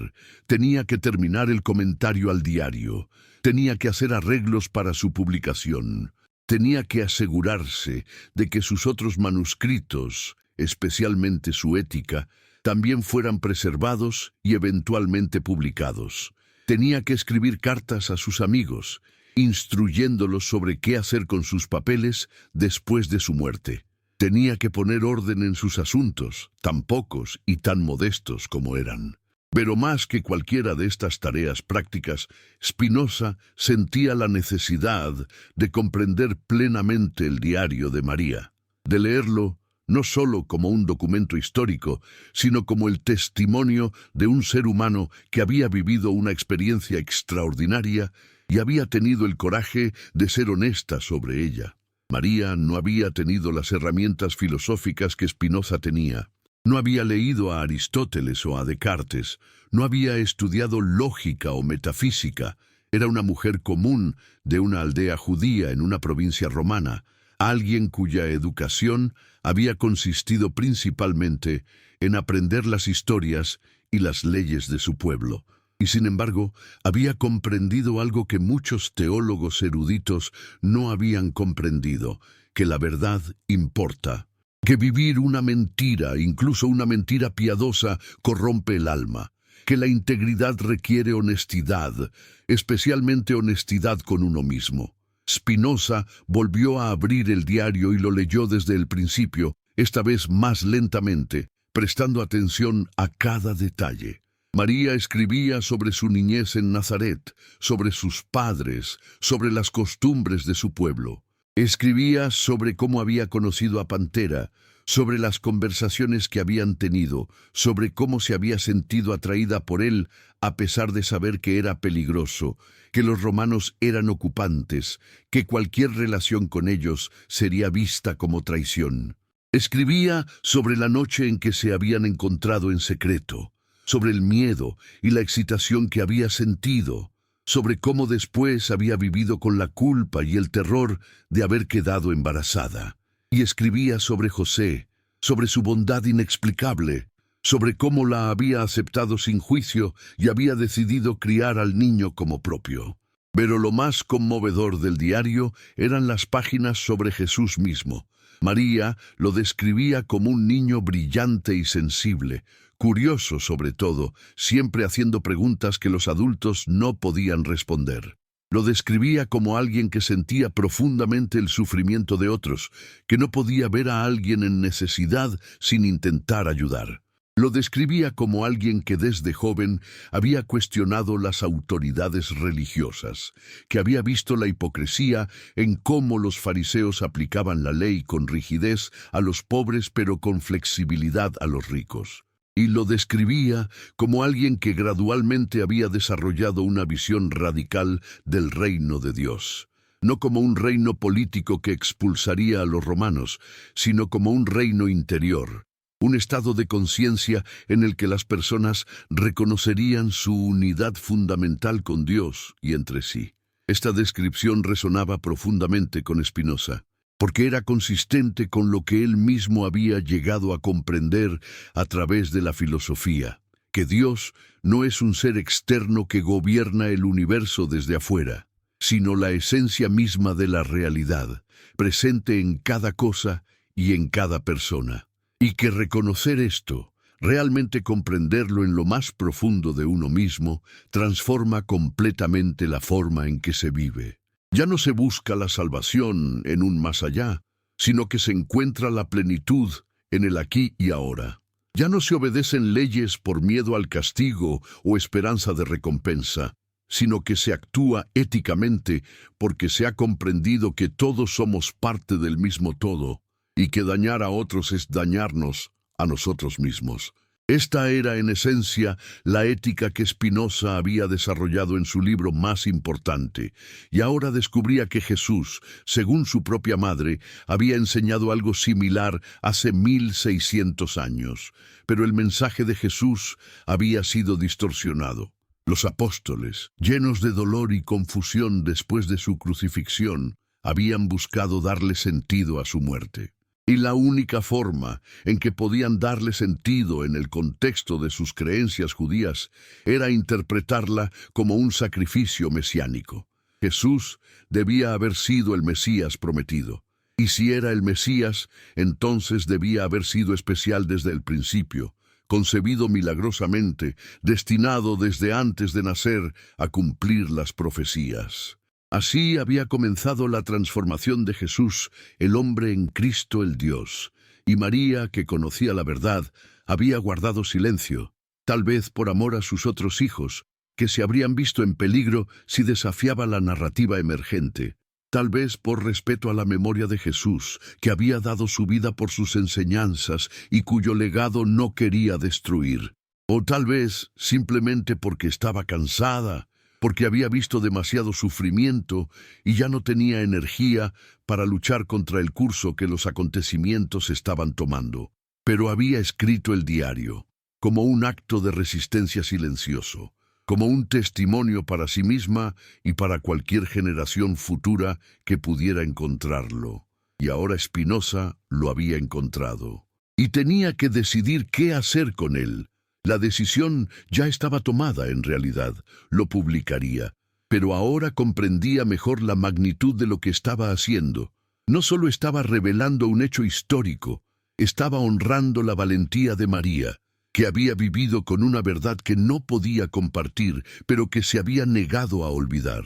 Tenía que terminar el comentario al diario. Tenía que hacer arreglos para su publicación. Tenía que asegurarse de que sus otros manuscritos, especialmente su Ética, también fueran preservados y eventualmente publicados. Tenía que escribir cartas a sus amigos, instruyéndolos sobre qué hacer con sus papeles después de su muerte. Tenía que poner orden en sus asuntos, tan pocos y tan modestos como eran. Pero más que cualquiera de estas tareas prácticas, Spinoza sentía la necesidad de comprender plenamente el diario de María, de leerlo no solo como un documento histórico, sino como el testimonio de un ser humano que había vivido una experiencia extraordinaria y había tenido el coraje de ser honesta sobre ella. María no había tenido las herramientas filosóficas que Spinoza tenía. No había leído a Aristóteles o a Descartes, no había estudiado lógica o metafísica. Era una mujer común de una aldea judía en una provincia romana, alguien cuya educación había consistido principalmente en aprender las historias y las leyes de su pueblo. Y sin embargo, había comprendido algo que muchos teólogos eruditos no habían comprendido, que la verdad importa, que vivir una mentira, incluso una mentira piadosa, corrompe el alma, que la integridad requiere honestidad, especialmente honestidad con uno mismo. Spinoza volvió a abrir el diario y lo leyó desde el principio, esta vez más lentamente, prestando atención a cada detalle. María escribía sobre su niñez en Nazaret, sobre sus padres, sobre las costumbres de su pueblo. Escribía sobre cómo había conocido a Pantera, sobre las conversaciones que habían tenido, sobre cómo se había sentido atraída por él a pesar de saber que era peligroso, que los romanos eran ocupantes, que cualquier relación con ellos sería vista como traición. Escribía sobre la noche en que se habían encontrado en secreto, sobre el miedo y la excitación que había sentido, sobre cómo después había vivido con la culpa y el terror de haber quedado embarazada. Y escribía sobre José, sobre su bondad inexplicable, sobre cómo la había aceptado sin juicio y había decidido criar al niño como propio. Pero lo más conmovedor del diario eran las páginas sobre Jesús mismo, María lo describía como un niño brillante y sensible, curioso sobre todo, siempre haciendo preguntas que los adultos no podían responder. Lo describía como alguien que sentía profundamente el sufrimiento de otros, que no podía ver a alguien en necesidad sin intentar ayudar. Lo describía como alguien que desde joven había cuestionado las autoridades religiosas, que había visto la hipocresía en cómo los fariseos aplicaban la ley con rigidez a los pobres pero con flexibilidad a los ricos. Y lo describía como alguien que gradualmente había desarrollado una visión radical del reino de Dios. No como un reino político que expulsaría a los romanos, sino como un reino interior, un estado de conciencia en el que las personas reconocerían su unidad fundamental con Dios y entre sí. Esta descripción resonaba profundamente con Spinoza, porque era consistente con lo que él mismo había llegado a comprender a través de la filosofía, que Dios no es un ser externo que gobierna el universo desde afuera, sino la esencia misma de la realidad, presente en cada cosa y en cada persona. Y que reconocer esto, realmente comprenderlo en lo más profundo de uno mismo, transforma completamente la forma en que se vive. Ya no se busca la salvación en un más allá, sino que se encuentra la plenitud en el aquí y ahora. Ya no se obedecen leyes por miedo al castigo o esperanza de recompensa, sino que se actúa éticamente porque se ha comprendido que todos somos parte del mismo todo, y que dañar a otros es dañarnos a nosotros mismos. Esta era, en esencia, la ética que Spinoza había desarrollado en su libro más importante, y ahora descubría que Jesús, según su propia madre, había enseñado algo similar hace 1600 años, pero el mensaje de Jesús había sido distorsionado. Los apóstoles, llenos de dolor y confusión después de su crucifixión, habían buscado darle sentido a su muerte. Y la única forma en que podían darle sentido en el contexto de sus creencias judías era interpretarla como un sacrificio mesiánico. Jesús debía haber sido el Mesías prometido. Y si era el Mesías, entonces debía haber sido especial desde el principio, concebido milagrosamente, destinado desde antes de nacer a cumplir las profecías. Así había comenzado la transformación de Jesús, el hombre en Cristo el Dios, y María, que conocía la verdad, había guardado silencio, tal vez por amor a sus otros hijos, que se habrían visto en peligro si desafiaba la narrativa emergente, tal vez por respeto a la memoria de Jesús, que había dado su vida por sus enseñanzas y cuyo legado no quería destruir, o tal vez simplemente porque estaba cansada, porque había visto demasiado sufrimiento y ya no tenía energía para luchar contra el curso que los acontecimientos estaban tomando. Pero había escrito el diario, como un acto de resistencia silencioso, como un testimonio para sí misma y para cualquier generación futura que pudiera encontrarlo. Y ahora Spinoza lo había encontrado. Y tenía que decidir qué hacer con él. La decisión ya estaba tomada en realidad, lo publicaría, pero ahora comprendía mejor la magnitud de lo que estaba haciendo. No solo estaba revelando un hecho histórico, estaba honrando la valentía de María, que había vivido con una verdad que no podía compartir, pero que se había negado a olvidar.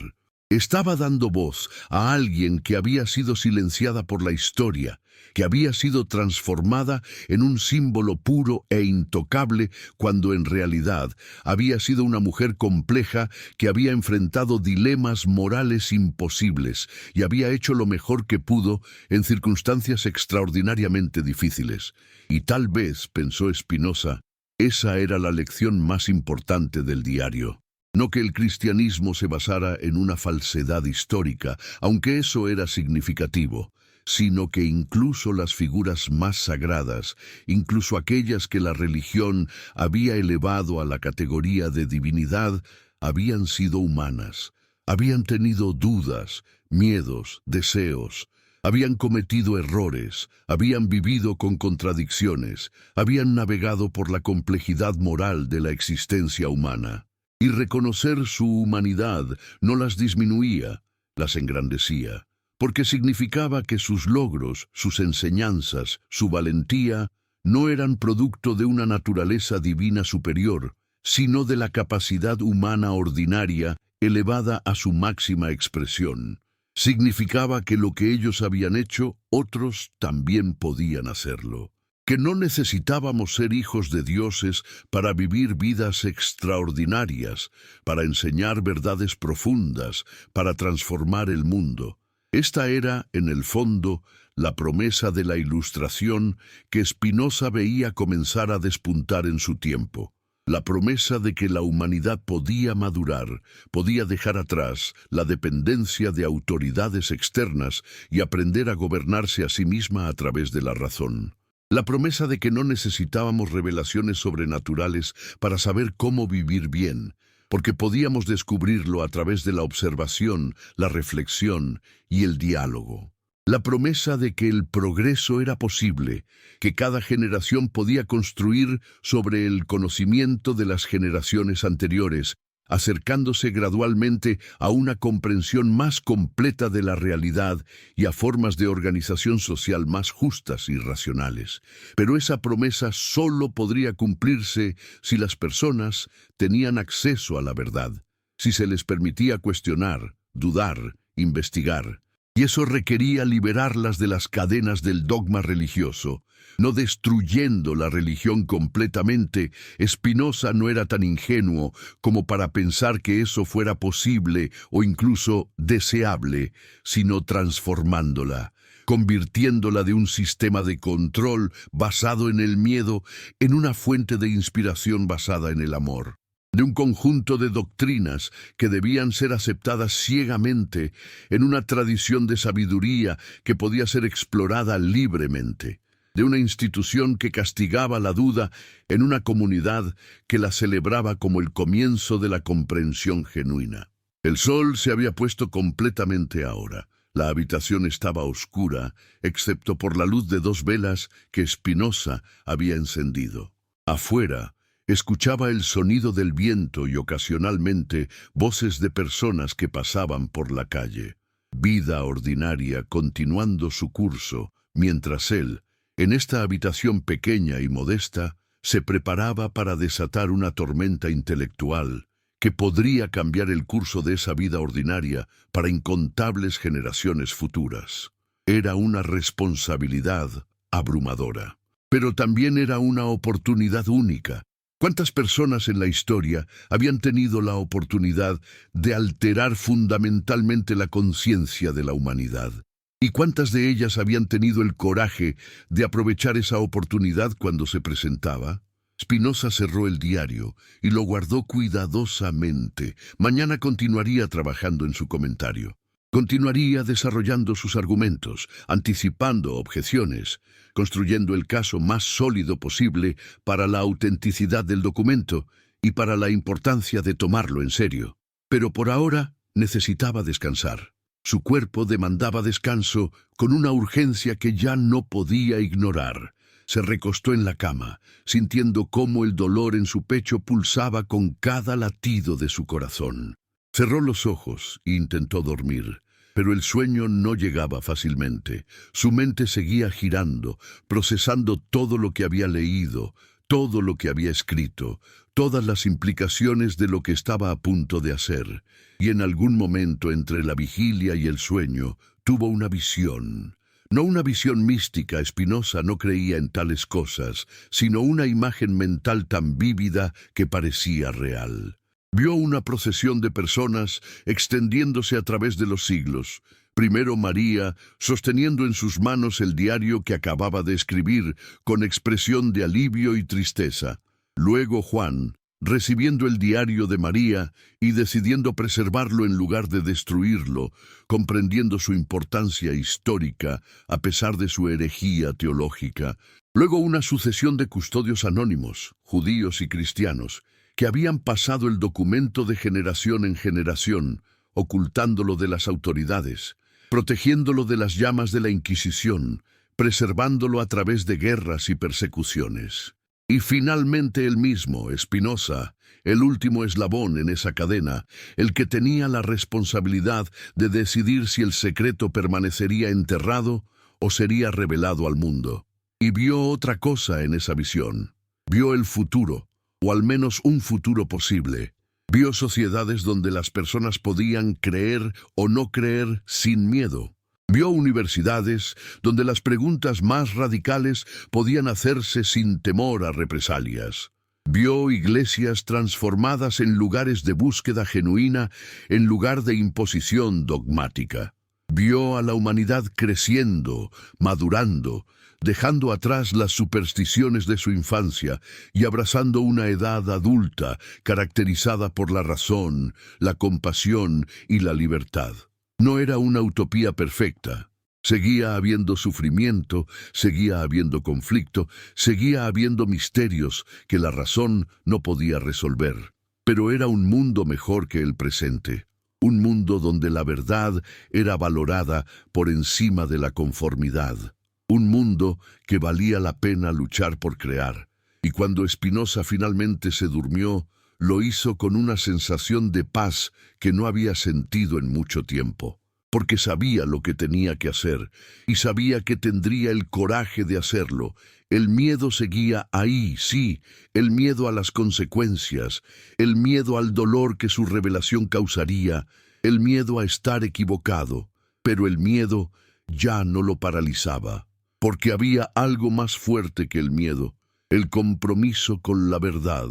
Estaba dando voz a alguien que había sido silenciada por la historia, que había sido transformada en un símbolo puro e intocable cuando en realidad había sido una mujer compleja que había enfrentado dilemas morales imposibles y había hecho lo mejor que pudo en circunstancias extraordinariamente difíciles. Y tal vez, pensó Spinoza, esa era la lección más importante del diario. No que el cristianismo se basara en una falsedad histórica, aunque eso era significativo, sino que incluso las figuras más sagradas, incluso aquellas que la religión había elevado a la categoría de divinidad, habían sido humanas, habían tenido dudas, miedos, deseos, habían cometido errores, habían vivido con contradicciones, habían navegado por la complejidad moral de la existencia humana. Y reconocer su humanidad no las disminuía, las engrandecía. porque significaba que sus logros, sus enseñanzas, su valentía, no eran producto de una naturaleza divina superior, sino de la capacidad humana ordinaria elevada a su máxima expresión. Significaba que lo que ellos habían hecho, otros también podían hacerlo. Que no necesitábamos ser hijos de dioses para vivir vidas extraordinarias, para enseñar verdades profundas, para transformar el mundo. Esta era, en el fondo, la promesa de la Ilustración que Spinoza veía comenzar a despuntar en su tiempo. La promesa de que la humanidad podía madurar, podía dejar atrás la dependencia de autoridades externas y aprender a gobernarse a sí misma a través de la razón. La promesa de que no necesitábamos revelaciones sobrenaturales para saber cómo vivir bien, porque podíamos descubrirlo a través de la observación, la reflexión y el diálogo. La promesa de que el progreso era posible, que cada generación podía construir sobre el conocimiento de las generaciones anteriores, acercándose gradualmente a una comprensión más completa de la realidad y a formas de organización social más justas y racionales. Pero esa promesa solo podría cumplirse si las personas tenían acceso a la verdad, si se les permitía cuestionar, dudar, investigar. Y eso requería liberarlas de las cadenas del dogma religioso. No destruyendo la religión completamente, Spinoza no era tan ingenuo como para pensar que eso fuera posible o incluso deseable, sino transformándola, convirtiéndola de un sistema de control basado en el miedo en una fuente de inspiración basada en el amor. De un conjunto de doctrinas que debían ser aceptadas ciegamente en una tradición de sabiduría que podía ser explorada libremente, de una institución que castigaba la duda en una comunidad que la celebraba como el comienzo de la comprensión genuina. El sol se había puesto completamente ahora. La habitación estaba oscura, excepto por la luz de 2 velas que Spinoza había encendido. Afuera, escuchaba el sonido del viento y ocasionalmente voces de personas que pasaban por la calle. Vida ordinaria continuando su curso, mientras él, en esta habitación pequeña y modesta, se preparaba para desatar una tormenta intelectual que podría cambiar el curso de esa vida ordinaria para incontables generaciones futuras. Era una responsabilidad abrumadora, pero también era una oportunidad única. ¿Cuántas personas en la historia habían tenido la oportunidad de alterar fundamentalmente la conciencia de la humanidad? ¿Y cuántas de ellas habían tenido el coraje de aprovechar esa oportunidad cuando se presentaba? Spinoza cerró el diario y lo guardó cuidadosamente. Mañana continuaría trabajando en su comentario. Continuaría desarrollando sus argumentos, anticipando objeciones, construyendo el caso más sólido posible para la autenticidad del documento y para la importancia de tomarlo en serio. Pero por ahora necesitaba descansar. Su cuerpo demandaba descanso con una urgencia que ya no podía ignorar. Se recostó en la cama, sintiendo cómo el dolor en su pecho pulsaba con cada latido de su corazón. Cerró los ojos e intentó dormir, pero el sueño no llegaba fácilmente. Su mente seguía girando, procesando todo lo que había leído, todo lo que había escrito, todas las implicaciones de lo que estaba a punto de hacer. Y en algún momento entre la vigilia y el sueño, tuvo una visión. No una visión mística, Spinoza no creía en tales cosas, sino una imagen mental tan vívida que parecía real. Vio una procesión de personas extendiéndose a través de los siglos. Primero María, sosteniendo en sus manos el diario que acababa de escribir, con expresión de alivio y tristeza. Luego Juan, recibiendo el diario de María y decidiendo preservarlo en lugar de destruirlo, comprendiendo su importancia histórica a pesar de su herejía teológica. Luego una sucesión de custodios anónimos, judíos y cristianos, que habían pasado el documento de generación en generación, ocultándolo de las autoridades, protegiéndolo de las llamas de la Inquisición, preservándolo a través de guerras y persecuciones. Y finalmente él mismo, Spinoza, el último eslabón en esa cadena, el que tenía la responsabilidad de decidir si el secreto permanecería enterrado o sería revelado al mundo. Y vio otra cosa en esa visión. Vio el futuro, o al menos un futuro posible. Vio sociedades donde las personas podían creer o no creer sin miedo. Vio universidades donde las preguntas más radicales podían hacerse sin temor a represalias. Vio iglesias transformadas en lugares de búsqueda genuina en lugar de imposición dogmática. Vio a la humanidad creciendo, madurando, dejando atrás las supersticiones de su infancia y abrazando una edad adulta caracterizada por la razón, la compasión y la libertad. No era una utopía perfecta. Seguía habiendo sufrimiento, seguía habiendo conflicto, seguía habiendo misterios que la razón no podía resolver. Pero era un mundo mejor que el presente. Un mundo donde la verdad era valorada por encima de la conformidad. Un mundo que valía la pena luchar por crear. Y cuando Spinoza finalmente se durmió, lo hizo con una sensación de paz que no había sentido en mucho tiempo. Porque sabía lo que tenía que hacer y sabía que tendría el coraje de hacerlo. El miedo seguía ahí, sí, el miedo a las consecuencias, el miedo al dolor que su revelación causaría, el miedo a estar equivocado, pero el miedo ya no lo paralizaba, porque había algo más fuerte que el miedo, el compromiso con la verdad.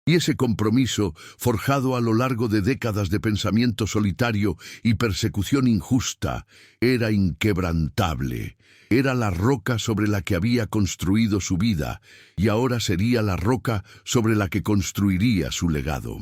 Y ese compromiso, forjado a lo largo de décadas de pensamiento solitario y persecución injusta, era inquebrantable. Era la roca sobre la que había construido su vida, y ahora sería la roca sobre la que construiría su legado.